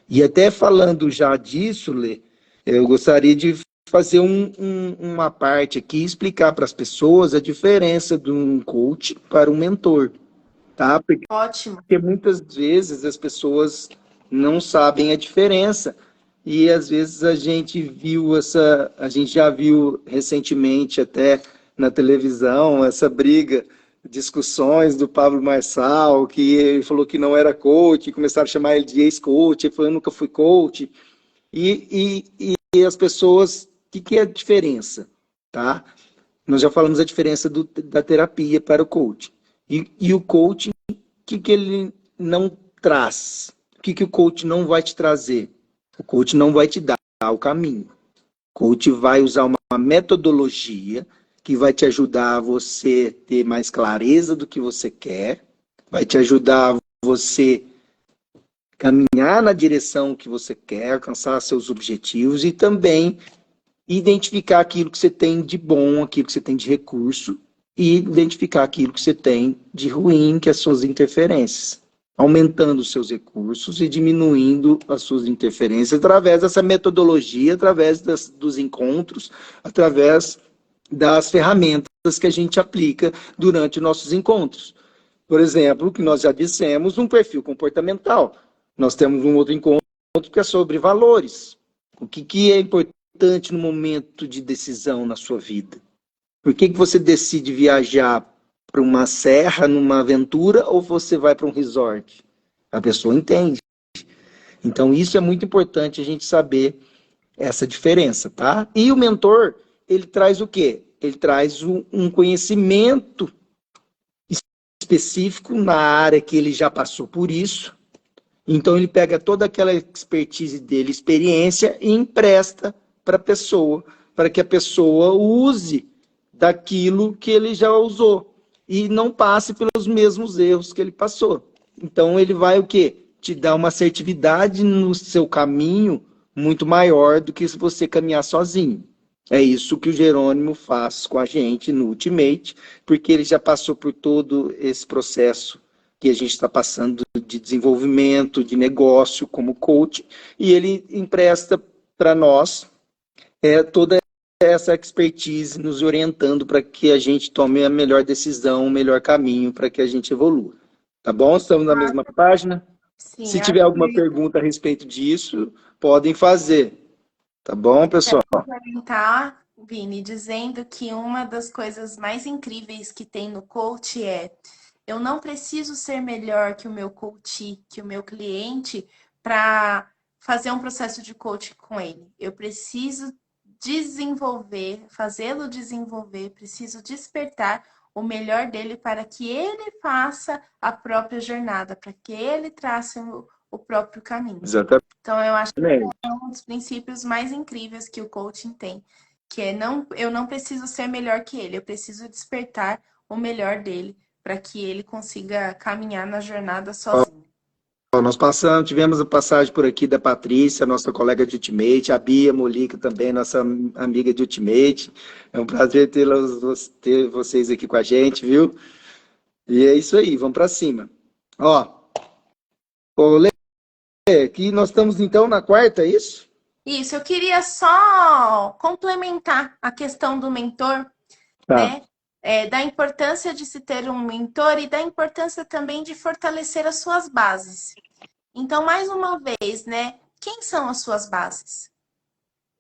E até falando já disso, Lê, eu gostaria de fazer uma parte aqui e explicar para as pessoas a diferença de um coach para um mentor, tá? Ótimo. Porque muitas vezes as pessoas não sabem a diferença. E às vezes a gente já viu recentemente até na televisão essa briga, discussões do Pablo Marçal, que ele falou que não era coach, começaram a chamar ele de ex-coach, ele falou, eu nunca fui coach. E as pessoas, o que é a diferença? Tá? Nós já falamos a diferença da terapia para o coach. E o coaching, o que ele não traz? O que o coach não vai te trazer? O coach não vai te dar o caminho. O coach vai usar uma metodologia que vai te ajudar a você ter mais clareza do que você quer, vai te ajudar a você caminhar na direção que você quer, alcançar seus objetivos e também identificar aquilo que você tem de bom, aquilo que você tem de recurso e identificar aquilo que você tem de ruim, que é as suas interferências, aumentando os seus recursos e diminuindo as suas interferências através dessa metodologia, através dos encontros, através das ferramentas que a gente aplica durante nossos encontros. Por exemplo, o que nós já dissemos, um perfil comportamental. Nós temos um outro encontro que é sobre valores. O que é importante no momento de decisão na sua vida? Por que você decide viajar para uma serra, numa aventura, ou você vai para um resort? A pessoa entende. Então, isso é muito importante a gente saber essa diferença, tá? E o mentor, ele traz o quê? Ele traz um conhecimento específico na área que ele já passou por isso. Então, ele pega toda aquela expertise dele, experiência, e empresta para a pessoa, para que a pessoa use daquilo que ele já usou e não passe pelos mesmos erros que ele passou. Então, ele vai o quê? Te dar uma assertividade no seu caminho muito maior do que se você caminhar sozinho. É isso que o Jerônimo faz com a gente no Ultimate, porque ele já passou por todo esse processo que a gente está passando de desenvolvimento, de negócio como coach, e ele empresta para nós toda essa expertise nos orientando para que a gente tome a melhor decisão, o melhor caminho para que a gente evolua. Tá bom? Estamos na mesma página? Sim, Se tiver alguma pergunta a respeito disso, podem fazer. Tá bom, pessoal? complementar, Vini, dizendo que uma das coisas mais incríveis que tem no coach eu não preciso ser melhor que o meu coach, que o meu cliente, para fazer um processo de coaching com ele. Eu preciso desenvolver, fazê-lo desenvolver, preciso despertar o melhor dele para que ele faça a própria jornada, para que ele trace o próprio caminho. Exatamente. Então, eu acho que é um dos princípios mais incríveis que o coaching tem, que é eu não preciso ser melhor que ele, eu preciso despertar o melhor dele para que ele consiga caminhar na jornada sozinho. Nós tivemos a passagem por aqui da Patrícia, nossa colega de Ultimate, a Bia Molica também, nossa amiga de Ultimate. É um prazer ter vocês aqui com a gente, viu? E é isso aí, vamos para cima. Lê, aqui nós estamos então na quarta, é isso? Isso, eu queria só complementar a questão do mentor, né? Da importância de se ter um mentor e da importância também de fortalecer as suas bases. Então, mais uma vez, né? Quem são as suas bases?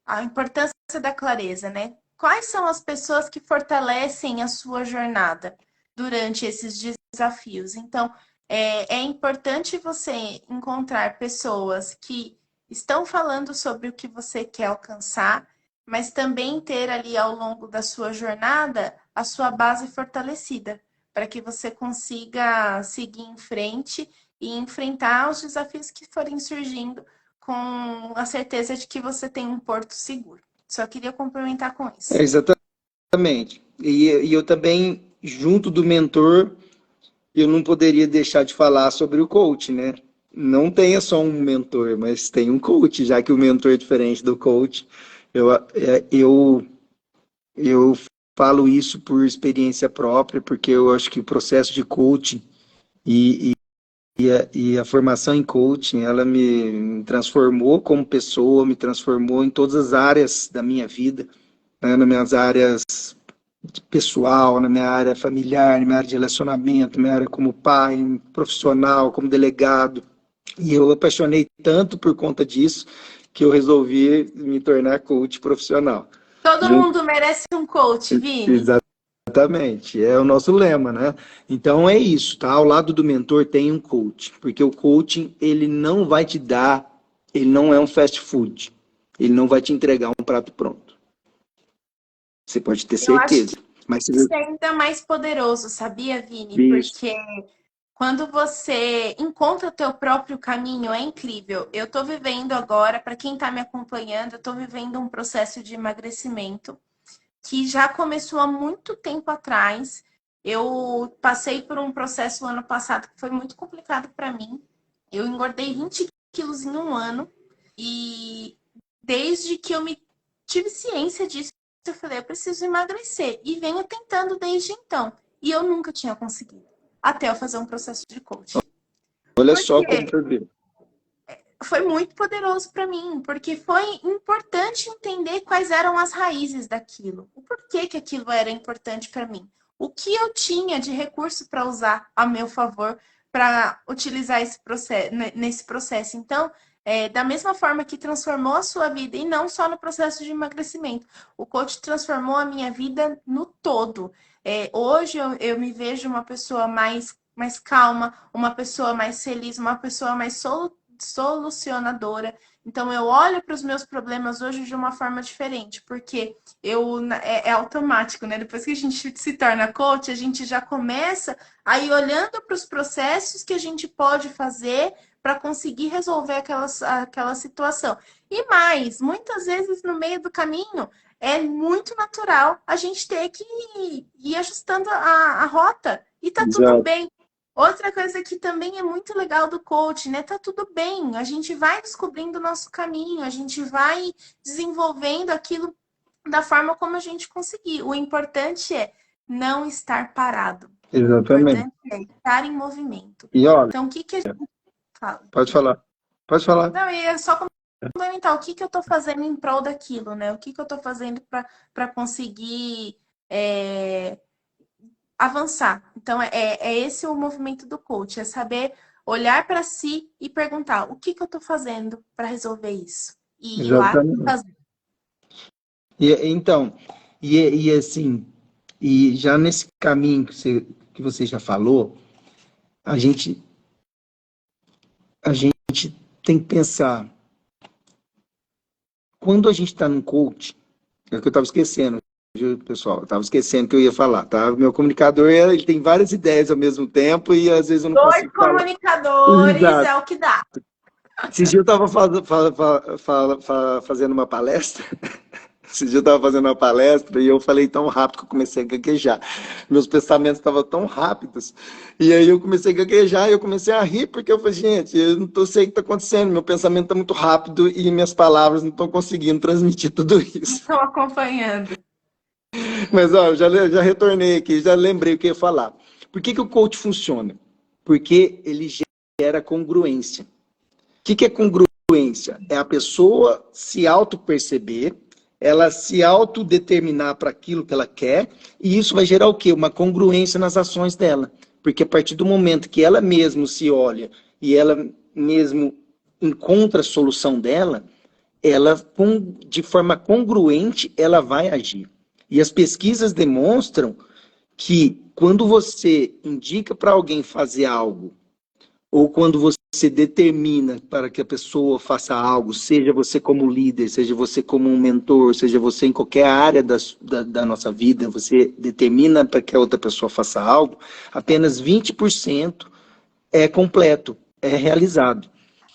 A importância da clareza, né? Quais são as pessoas que fortalecem a sua jornada durante esses desafios? Então, é importante você encontrar pessoas que estão falando sobre o que você quer alcançar, mas também ter ali ao longo da sua jornada a sua base fortalecida, para que você consiga seguir em frente e enfrentar os desafios que forem surgindo com a certeza de que você tem um porto seguro. Só queria complementar com isso. Exatamente. E eu também, junto do mentor, eu não poderia deixar de falar sobre o coach, né? Não tenha só um mentor, mas tem um coach, já que o mentor é diferente do coach. Eu falo isso por experiência própria, porque eu acho que o processo de coaching e a formação em coaching, ela me transformou como pessoa, me transformou em todas as áreas da minha vida, né? Nas minhas áreas pessoal, na minha área familiar, na minha área de relacionamento, na minha área como pai, profissional, como delegado. E eu apaixonei tanto por conta disso que eu resolvi me tornar coach profissional. Todo mundo merece um coach, Vini. Exatamente, é o nosso lema, né? Então é isso, tá? Ao lado do mentor tem um coach, porque o coaching, ele não vai te dar, ele não é um fast food, ele não vai te entregar um prato pronto. Você pode ter certeza. Mas isso é ainda mais poderoso, sabia, Vini? Porque quando você encontra o teu próprio caminho, é incrível. Eu tô vivendo agora, para quem tá me acompanhando, eu tô vivendo um processo de emagrecimento que já começou há muito tempo atrás. Eu passei por um processo ano passado que foi muito complicado para mim. Eu engordei 20 quilos em um ano e desde que eu tive ciência disso, eu falei, eu preciso emagrecer. E venho tentando desde então. E eu nunca tinha conseguido. Até eu fazer um processo de coaching. Olha só como perder. Foi muito poderoso para mim, porque foi importante entender quais eram as raízes daquilo. O porquê que aquilo era importante para mim. O que eu tinha de recurso para usar a meu favor para utilizar nesse processo. Então, da mesma forma que transformou a sua vida, e não só no processo de emagrecimento, o coach transformou a minha vida no todo. Hoje eu me vejo uma pessoa mais calma, uma pessoa mais feliz, uma pessoa mais solucionadora. Então eu olho para os meus problemas hoje de uma forma diferente, porque é automático, né? Depois que a gente se torna coach, a gente já começa a ir olhando para os processos que a gente pode fazer para conseguir resolver aquela situação. E mais, muitas vezes no meio do caminho é muito natural a gente ter que ir ajustando a rota e tá tudo bem. Outra coisa que também é muito legal do coach, né? Tá tudo bem, a gente vai descobrindo o nosso caminho, a gente vai desenvolvendo aquilo da forma como a gente conseguir. O importante é não estar parado. Exatamente. O importante é estar em movimento. E olha, então, o que a gente fala? Pode falar. Pode falar. Não, e é só complementar. O que eu tô fazendo em prol daquilo, né? O que eu tô fazendo para conseguir avançar. Então, é esse o movimento do coach, é saber olhar para si e perguntar o que eu estou fazendo para resolver isso. E ir lá fazer. Então, assim, e já nesse caminho que você já falou, a gente tem que pensar, quando a gente está num coach, é o que eu estava esquecendo, pessoal, eu estava esquecendo que eu ia falar, tá? O meu comunicador, ele tem várias ideias ao mesmo tempo e às vezes eu não consigo falar. Dois comunicadores é o que dá. Esse dia eu estava fazendo uma palestra, e eu falei tão rápido que eu comecei a gaguejar. Meus pensamentos estavam tão rápidos. E aí eu comecei a gaguejar e eu comecei a rir, porque eu falei, gente, eu não sei o que está acontecendo. Meu pensamento está muito rápido e minhas palavras não estão conseguindo transmitir tudo isso. Estou acompanhando. Mas ó, eu já retornei aqui, já lembrei o que eu ia falar. Por que o coach funciona? Porque ele gera congruência. O que é congruência? É a pessoa se auto-perceber, ela se autodeterminar para aquilo que ela quer, e isso vai gerar o quê? Uma congruência nas ações dela. Porque a partir do momento que ela mesma se olha e ela mesmo encontra a solução dela, ela, de forma congruente, ela vai agir. E as pesquisas demonstram que quando você indica para alguém fazer algo, ou quando você determina para que a pessoa faça algo, seja você como líder, seja você como um mentor, seja você em qualquer área da nossa vida, você determina para que a outra pessoa faça algo, apenas 20% é completo, é realizado.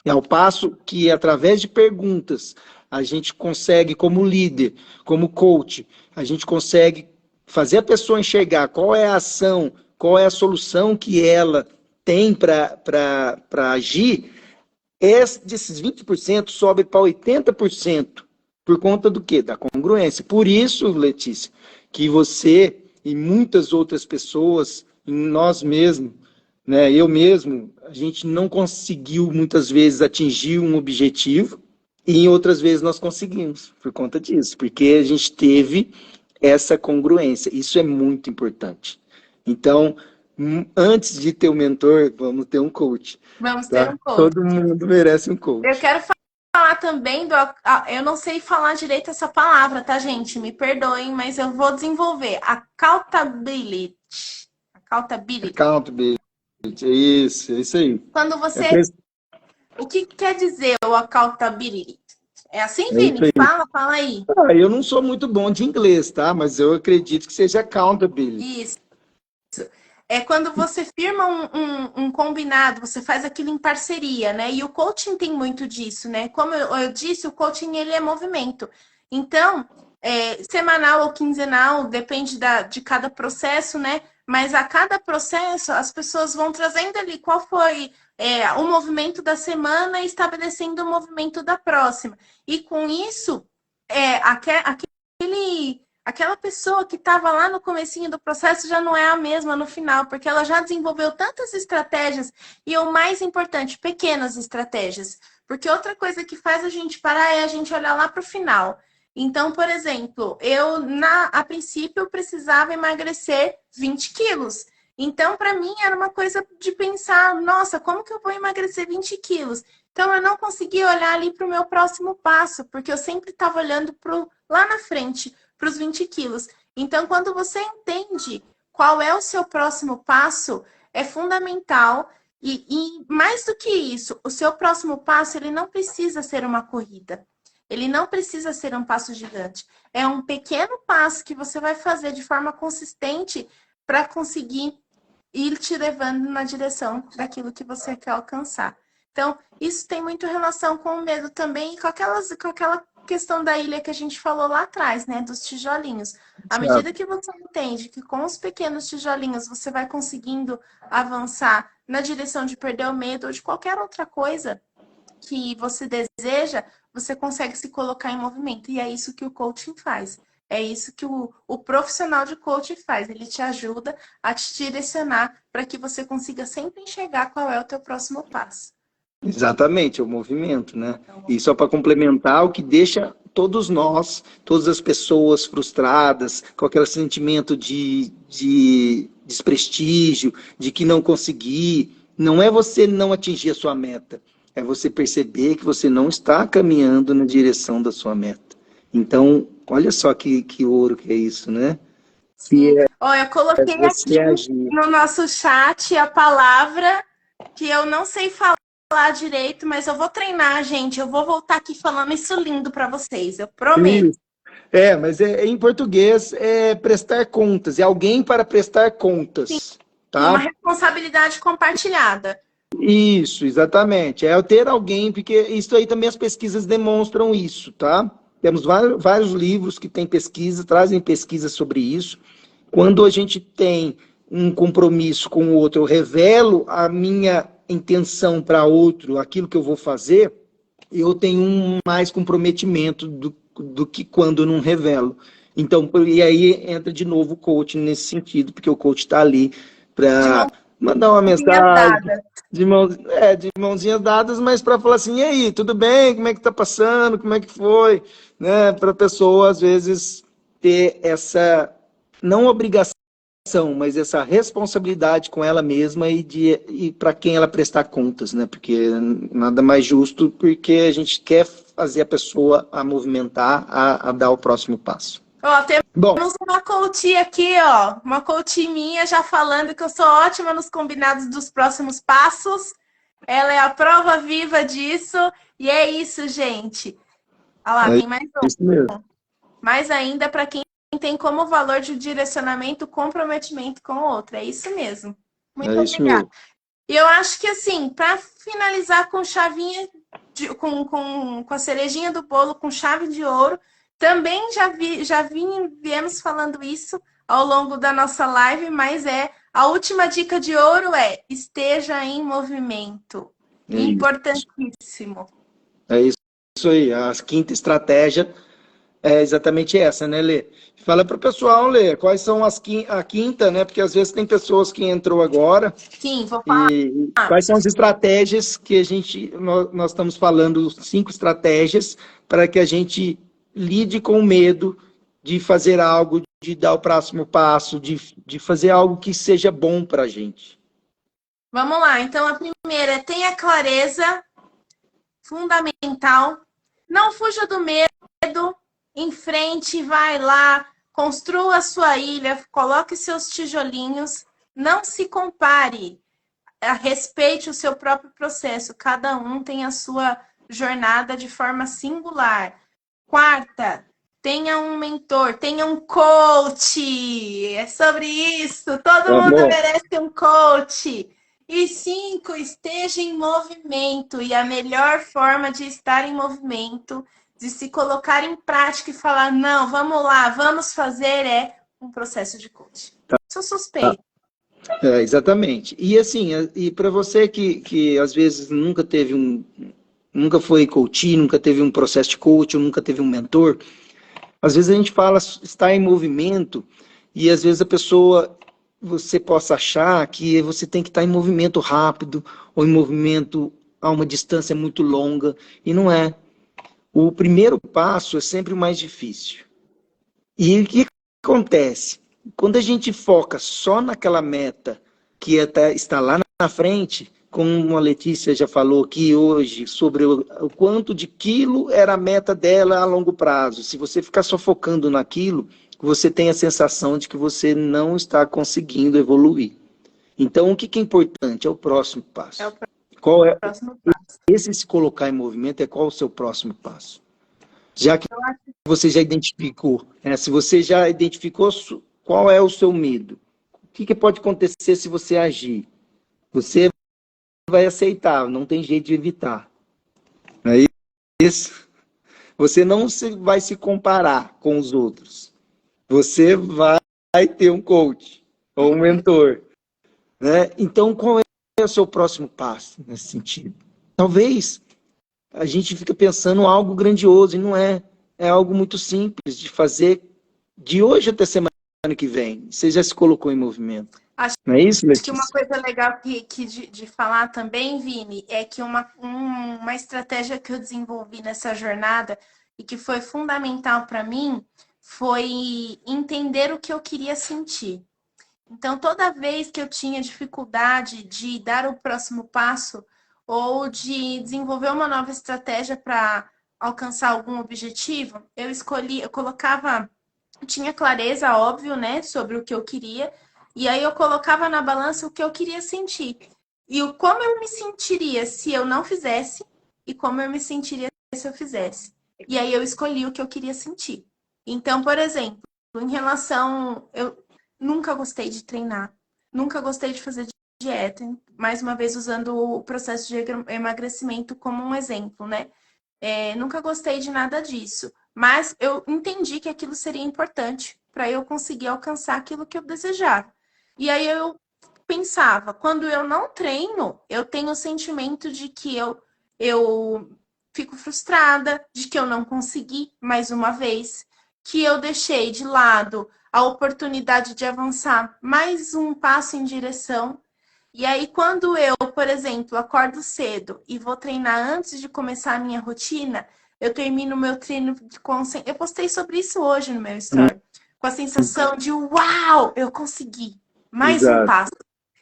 É ao passo que, através de perguntas, a gente consegue, como líder, como coach, a gente consegue fazer a pessoa enxergar qual é a ação, qual é a solução que ela tem para agir. Desses 20% sobe para 80%. Por conta do quê? Da congruência. Por isso, Letícia, que você e muitas outras pessoas, nós mesmos, né, eu mesmo, a gente não conseguiu muitas vezes atingir um objetivo e em outras vezes nós conseguimos, por conta disso, porque a gente teve essa congruência. Isso é muito importante. Então, antes de ter um mentor, vamos ter um coach. Vamos ter Tá? um coach. Todo mundo merece um coach. Eu quero falar também eu não sei falar direito essa palavra, tá, gente? Me perdoem, mas eu vou desenvolver. Accountability. Accountability. É isso aí. Quando você... O que quer dizer o accountability? É assim, Vini? Fala aí. Eu não sou muito bom de inglês, tá? Mas eu acredito que seja accountability. Isso. É quando você firma um combinado, você faz aquilo em parceria, né? E o coaching tem muito disso, né? Como eu disse, o coaching ele é movimento. Então, semanal ou quinzenal, depende de cada processo, né? Mas a cada processo, as pessoas vão trazendo ali qual foi o movimento da semana e estabelecendo o movimento da próxima. E com isso, aquela pessoa que estava lá no comecinho do processo já não é a mesma no final, porque ela já desenvolveu tantas estratégias e, o mais importante, pequenas estratégias. Porque outra coisa que faz a gente parar é a gente olhar lá para o final. Então, por exemplo, a princípio, eu precisava emagrecer 20 quilos. Então, para mim, era uma coisa de pensar, nossa, como que eu vou emagrecer 20 quilos? Então, eu não conseguia olhar ali para o meu próximo passo, porque eu sempre estava olhando lá na frente, para os 20 quilos. Então, quando você entende qual é o seu próximo passo, é fundamental. E mais do que isso, o seu próximo passo, ele não precisa ser uma corrida. Ele não precisa ser um passo gigante. É um pequeno passo que você vai fazer de forma consistente para conseguir ir te levando na direção daquilo que você quer alcançar. Então, isso tem muito relação com o medo também e com aquela questão da ilha que a gente falou lá atrás, né? Dos tijolinhos. À medida que você entende que com os pequenos tijolinhos você vai conseguindo avançar na direção de perder o medo ou de qualquer outra coisa que você deseja, você consegue se colocar em movimento. E é isso que o coaching faz. É isso que o profissional de coaching faz. Ele te ajuda a te direcionar para que você consiga sempre enxergar qual é o teu próximo passo. Exatamente, é o movimento, né? E só para complementar, o que deixa todos nós, todas as pessoas frustradas, com aquele sentimento de desprestígio, de que não consegui, não é você não atingir a sua meta, é você perceber que você não está caminhando na direção da sua meta. Então, olha só que ouro que é isso, né? Eu coloquei aqui no nosso chat a palavra que eu não sei falar direito, mas eu vou treinar, gente. Eu vou voltar aqui falando isso lindo para vocês, eu prometo. Mas em português é prestar contas, é alguém para prestar contas. Sim, tá? Uma responsabilidade compartilhada. Isso, exatamente. É ter alguém, porque isso aí também as pesquisas demonstram isso, tá? Temos vários livros que têm pesquisa, trazem pesquisa sobre isso. Quando a gente tem um compromisso com o outro, eu revelo a minha intenção para outro, aquilo que eu vou fazer, eu tenho mais comprometimento do que quando eu não revelo. Então, e aí entra de novo o coaching nesse sentido, porque o coach está ali para mandar uma mensagem de mãozinhas dadas, mas para falar assim, e aí, tudo bem? Como é que tá passando? Como é que foi? Né? Para a pessoa, às vezes, ter essa, não obrigação, mas essa responsabilidade com ela mesma e para quem ela prestar contas, né? Porque nada mais justo, porque a gente quer fazer a pessoa a movimentar, a dar o próximo passo. Temos uma coach aqui, ó, uma coach minha já falando que eu sou ótima nos combinados dos próximos passos. Ela é a prova viva disso. E é isso, gente. Olha lá, tem mais um. Isso mesmo. Mais ainda para quem tem como valor de direcionamento o comprometimento com o outro. É isso mesmo. Muito obrigada. E eu acho que, assim, para finalizar com chavinha, com a cerejinha do bolo, com chave de ouro, também viemos falando isso ao longo da nossa live, mas a última dica de ouro é esteja em movimento. É isso. Importantíssimo. É isso aí. A quinta estratégia é exatamente essa, né, Lê? Fala para o pessoal, Lê, quais são a quinta, né? Porque às vezes tem pessoas que entrou agora Sim, vou falar. e quais são as estratégias que nós estamos falando, 5 estratégias para que a gente lide com o medo de fazer algo, de dar o próximo passo, de fazer algo que seja bom para a gente. Vamos lá. Então, a primeira é tenha clareza, fundamental. Não fuja do medo, enfrente, vai lá, construa a sua ilha, coloque seus tijolinhos, não se compare, respeite o seu próprio processo, cada um tem a sua jornada de forma singular. Quarta, tenha um mentor, tenha um coach, é sobre isso, todo mundo Amor. merece um coach. E 5, esteja em movimento. E a melhor forma de estar em movimento, de se colocar em prática e falar, não, vamos lá, vamos fazer, é um processo de coaching. Sou suspeita. Exatamente. E assim, e para você que às vezes nunca foi coach, nunca teve um processo de coach, ou nunca teve um mentor, às vezes a gente fala estar em movimento e às vezes você possa achar que você tem que estar em movimento rápido ou em movimento a uma distância muito longa, e não é. O primeiro passo é sempre o mais difícil. E o que acontece? Quando a gente foca só naquela meta que está lá na frente, como a Letícia já falou aqui hoje, sobre o quanto de quilo era a meta dela a longo prazo. Se você ficar só focando naquilo, você tem a sensação de que você não está conseguindo evoluir. Então, o que é importante? É o próximo passo. Qual é Próximo passo. esse se colocar em movimento? É qual o seu próximo passo? Já que você já identificou, né? Se você já identificou qual é o seu medo, o que pode acontecer se você agir? Você vai aceitar, não tem jeito de evitar. Não é isso? Você não vai se comparar com os outros. Você vai ter um coach ou um mentor, né? Então, qual é o seu próximo passo nesse sentido? Talvez a gente fique pensando algo grandioso e não é. É algo muito simples de fazer de hoje até semana que vem. Você já se colocou em movimento. Não é isso, Letícia? Acho que uma coisa legal de falar também, Vini, é que uma estratégia que eu desenvolvi nessa jornada e que foi fundamental para mim foi entender o que eu queria sentir. Então, toda vez que eu tinha dificuldade de dar o próximo passo ou de desenvolver uma nova estratégia para alcançar algum objetivo, eu colocava, tinha clareza, óbvio, né, sobre o que eu queria, e aí eu colocava na balança o que eu queria sentir. E como eu me sentiria se eu não fizesse e como eu me sentiria se eu fizesse. E aí eu escolhi o que eu queria sentir. Então, por exemplo, em relação, eu nunca gostei de treinar, nunca gostei de fazer dieta, mais uma vez usando o processo de emagrecimento como um exemplo, né? Nunca gostei de nada disso, mas eu entendi que aquilo seria importante para eu conseguir alcançar aquilo que eu desejava. E aí eu pensava, quando eu não treino, eu tenho o sentimento de que eu fico frustrada, de que eu não consegui mais uma vez, que eu deixei de lado a oportunidade de avançar mais um passo em direção. E aí, quando eu, por exemplo, acordo cedo e vou treinar antes de começar a minha rotina, eu termino o meu treino eu postei sobre isso hoje no meu story, com a sensação de uau, eu consegui, mais um passo.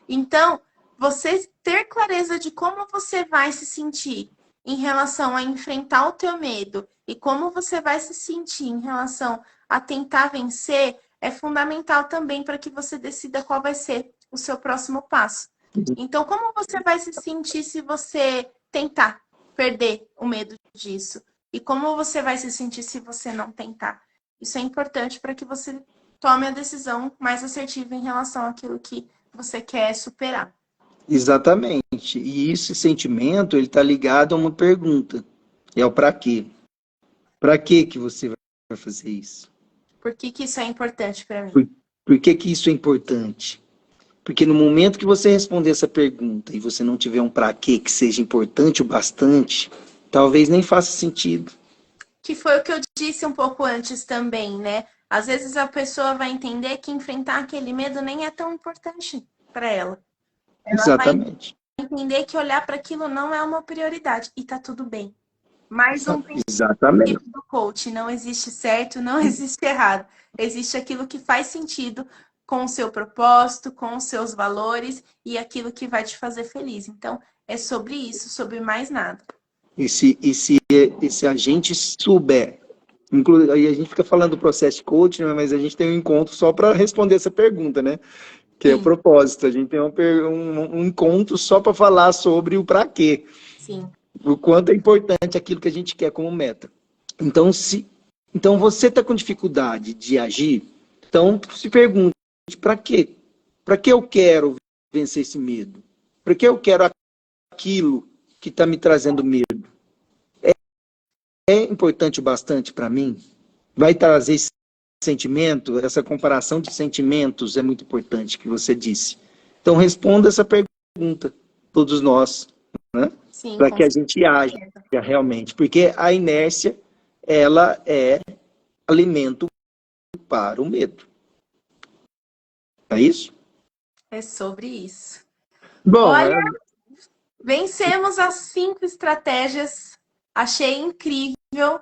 Então, você ter clareza de como você vai se sentir em relação a enfrentar o teu medo e como você vai se sentir em relação a tentar vencer é fundamental também para que você decida qual vai ser o seu próximo passo. Então, como você vai se sentir se você tentar perder o medo disso? E como você vai se sentir se você não tentar? Isso é importante para que você tome a decisão mais assertiva em relação àquilo que você quer superar. Exatamente. E esse sentimento, ele está ligado a uma pergunta. É o para quê? Para que você vai fazer isso? Por que que isso é importante para mim? Por que isso é importante? Porque no momento que você responder essa pergunta e você não tiver um para quê que seja importante o bastante, talvez nem faça sentido. Que foi o que eu disse um pouco antes também, né? Às vezes a pessoa vai entender que enfrentar aquele medo nem é tão importante para ela. Ela vai Exatamente. entender que olhar para aquilo não é uma prioridade e tá tudo bem. Mais um Exatamente. princípio do coach, não existe certo, não existe errado. Existe aquilo que faz sentido com o seu propósito, com os seus valores e aquilo que vai te fazer feliz. Então, é sobre isso, sobre mais nada. E se a gente souber, aí a gente fica falando do processo de coaching, né, mas a gente tem um encontro só para responder essa pergunta, né? Que é o Sim. propósito. A gente tem um encontro só para falar sobre o para quê. Sim. O quanto é importante aquilo que a gente quer como meta. Então você está com dificuldade de agir, então se pergunte, para quê? Para que eu quero vencer esse medo? Para que eu quero aquilo que está me trazendo medo? É importante o bastante para mim? Vai trazer esse sentimento? Essa comparação de sentimentos é muito importante, que você disse. Então responda essa pergunta, todos nós, né? Sim, Para com que a gente haja certeza. realmente. Porque a inércia, ela é alimento para o medo. É isso? É sobre isso. Bom, Olha, vencemos as 5 estratégias. Achei incrível.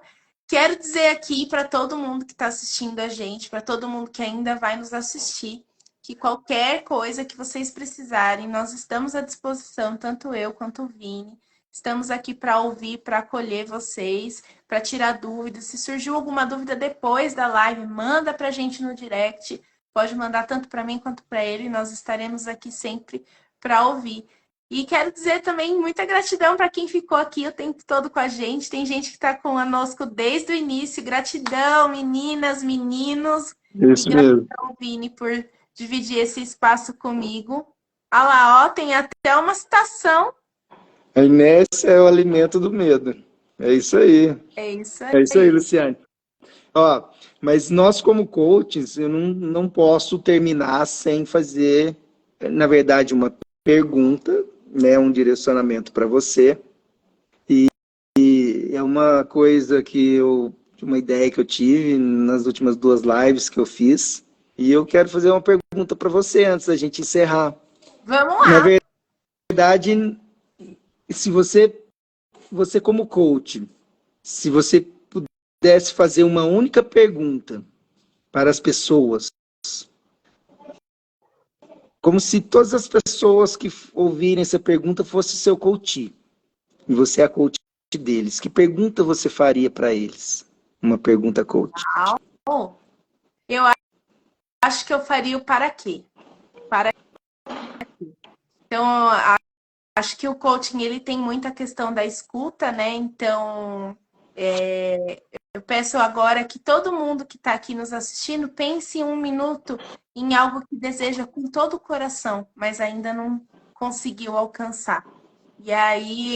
Quero dizer aqui para todo mundo que está assistindo a gente, para todo mundo que ainda vai nos assistir, que qualquer coisa que vocês precisarem, nós estamos à disposição, tanto eu quanto o Vini. Estamos aqui para ouvir, para acolher vocês, para tirar dúvidas. Se surgiu alguma dúvida depois da live, manda para a gente no direct. Pode mandar tanto para mim quanto para ele. Nós estaremos aqui sempre para ouvir. E quero dizer também muita gratidão para quem ficou aqui o tempo todo com a gente. Tem gente que está conosco desde o início. Gratidão, meninas, meninos. E isso mesmo. gratidão, Vini, por dividir esse espaço comigo. Olha lá, ó, tem até uma citação. A inércia é o alimento do medo. É isso aí. É isso É isso aí, aí. Luciane. Ó, mas nós, como coaches, eu não posso terminar sem fazer, na verdade, uma pergunta, né, um direcionamento para você. E é uma coisa uma ideia que eu tive nas últimas 2 lives que eu fiz. E eu quero fazer uma pergunta para você antes da gente encerrar. Vamos Na lá. verdade, se você como coach, se você pudesse fazer uma única pergunta para as pessoas, como se todas as pessoas que ouvirem essa pergunta fosse seu coach, e você é a coach deles, que pergunta você faria para eles? Uma pergunta coach. Bom, eu acho que eu faria o para quê. Para quê. Então, acho que o coaching ele tem muita questão da escuta, né? Então, eu peço agora que todo mundo que está aqui nos assistindo pense em 1 minuto em algo que deseja com todo o coração, mas ainda não conseguiu alcançar. E aí,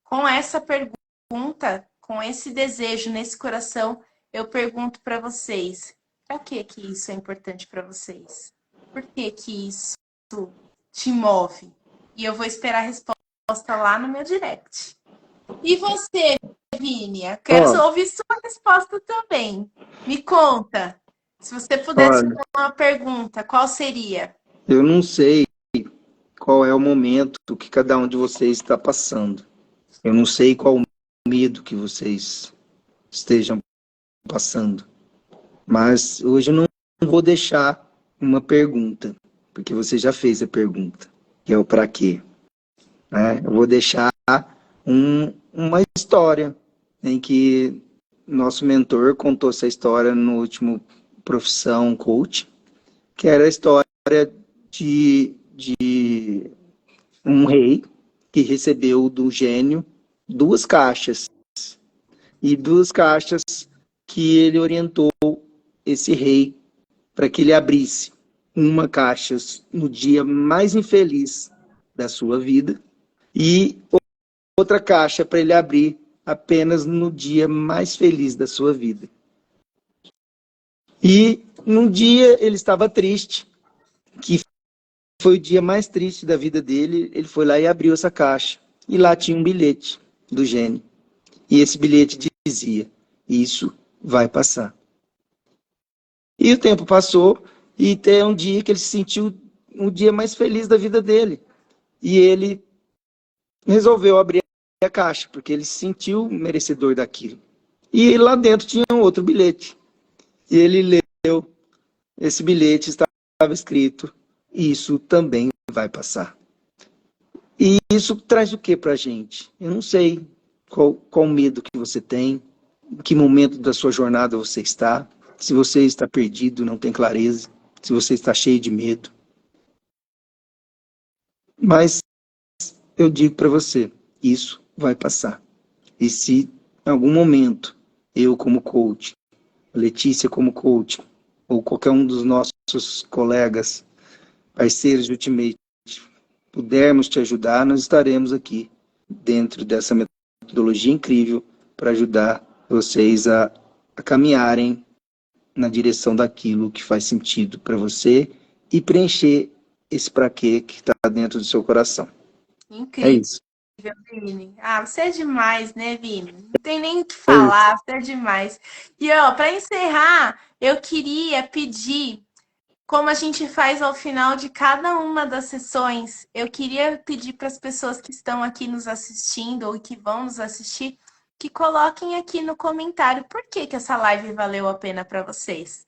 com essa pergunta, com esse desejo nesse coração, eu pergunto para vocês: para que isso é importante para vocês? Por que isso te move? E eu vou esperar a resposta lá no meu direct. E você, Vínia? Quero Ó, ouvir sua resposta também. Me conta. Se você pudesse olha, fazer uma pergunta, qual seria? eu não sei qual é o momento que cada um de vocês está passando. Eu não sei qual o medo que vocês estejam passando. Mas hoje eu não vou deixar uma pergunta, porque você já fez a pergunta, que é o para quê. Né? Eu vou deixar uma história em que nosso mentor contou essa história no último Profissão Coach, que era a história de um rei que recebeu do gênio 2 caixas, e 2 caixas que ele orientou esse rei para que ele abrisse. uma caixa no dia mais infeliz da sua vida e outra caixa para ele abrir apenas no dia mais feliz da sua vida. E num dia ele estava triste, que foi o dia mais triste da vida dele, ele foi lá e abriu essa caixa. E lá tinha um bilhete do gênio. E esse bilhete dizia: isso vai passar. E o tempo passou, e até um dia que ele se sentiu um dia mais feliz da vida dele. E ele resolveu abrir a caixa, porque ele se sentiu merecedor daquilo. E lá dentro tinha um outro bilhete. E ele leu esse bilhete, estava escrito: isso também vai passar. E isso traz o que para a gente? Eu não sei qual medo que você tem, em que momento da sua jornada você está, se você está perdido, não tem clareza, se você está cheio de medo. Mas eu digo para você, isso vai passar. E se em algum momento eu como coach, Letícia como coach, ou qualquer um dos nossos colegas, parceiros de Ultimate, pudermos te ajudar, nós estaremos aqui dentro dessa metodologia incrível para ajudar vocês a caminharem na direção daquilo que faz sentido para você e preencher esse para quê que está dentro do seu coração. Incrível. É isso. Vini. Ah, você é demais, né, Vini? Não tem nem o que falar, você é demais. E, ó, para encerrar, eu queria pedir, como a gente faz ao final de cada uma das sessões, eu queria pedir para as pessoas que estão aqui nos assistindo ou que vão nos assistir, que coloquem aqui no comentário por que que essa live valeu a pena para vocês.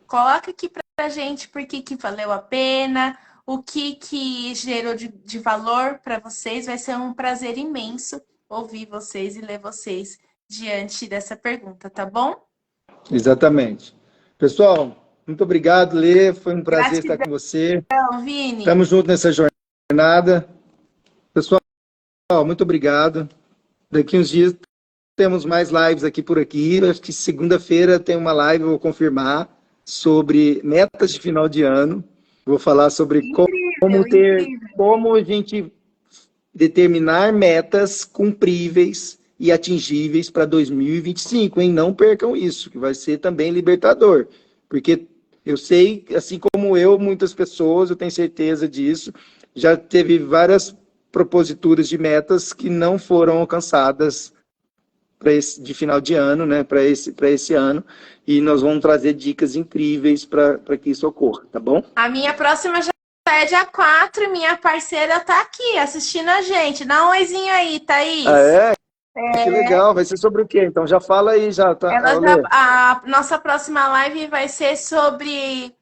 Coloca aqui para a gente por que que valeu a pena, o que gerou de valor para vocês. Vai ser um prazer imenso ouvir vocês e ler vocês diante dessa pergunta, tá bom? Exatamente. Pessoal, muito obrigado, Lê. Foi um prazer estar com você. Vini. Estamos juntos nessa jornada. Pessoal, muito obrigado. Daqui uns dias temos mais lives aqui por aqui. Acho que segunda-feira tem uma live, eu vou confirmar, sobre metas de final de ano. Vou falar sobre como a gente determinar metas cumpríveis e atingíveis para 2025, hein? Não percam isso, que vai ser também libertador. Porque eu sei, assim como eu, muitas pessoas, eu tenho certeza disso, já teve várias proposituras de metas que não foram alcançadas de final de ano, né, para esse ano, e nós vamos trazer dicas incríveis para que isso ocorra, tá bom? A minha próxima já é dia 4 e minha parceira tá aqui assistindo a gente. Dá um oizinho aí, Thaís. Ah, é? Que legal, vai ser sobre o quê? Então já fala aí, já tá. A nossa próxima live vai ser sobre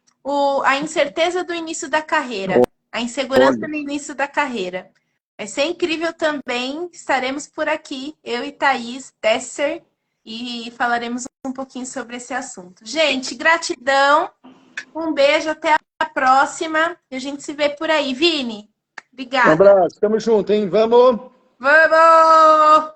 a incerteza do início da carreira, a insegurança no início da carreira. Vai ser incrível também, estaremos por aqui, eu e Thaís Tesser, e falaremos um pouquinho sobre esse assunto. Gente, gratidão, um beijo, até a próxima, e a gente se vê por aí. Vini, obrigada. Um abraço, tamo junto, hein? Vamos! Vamos!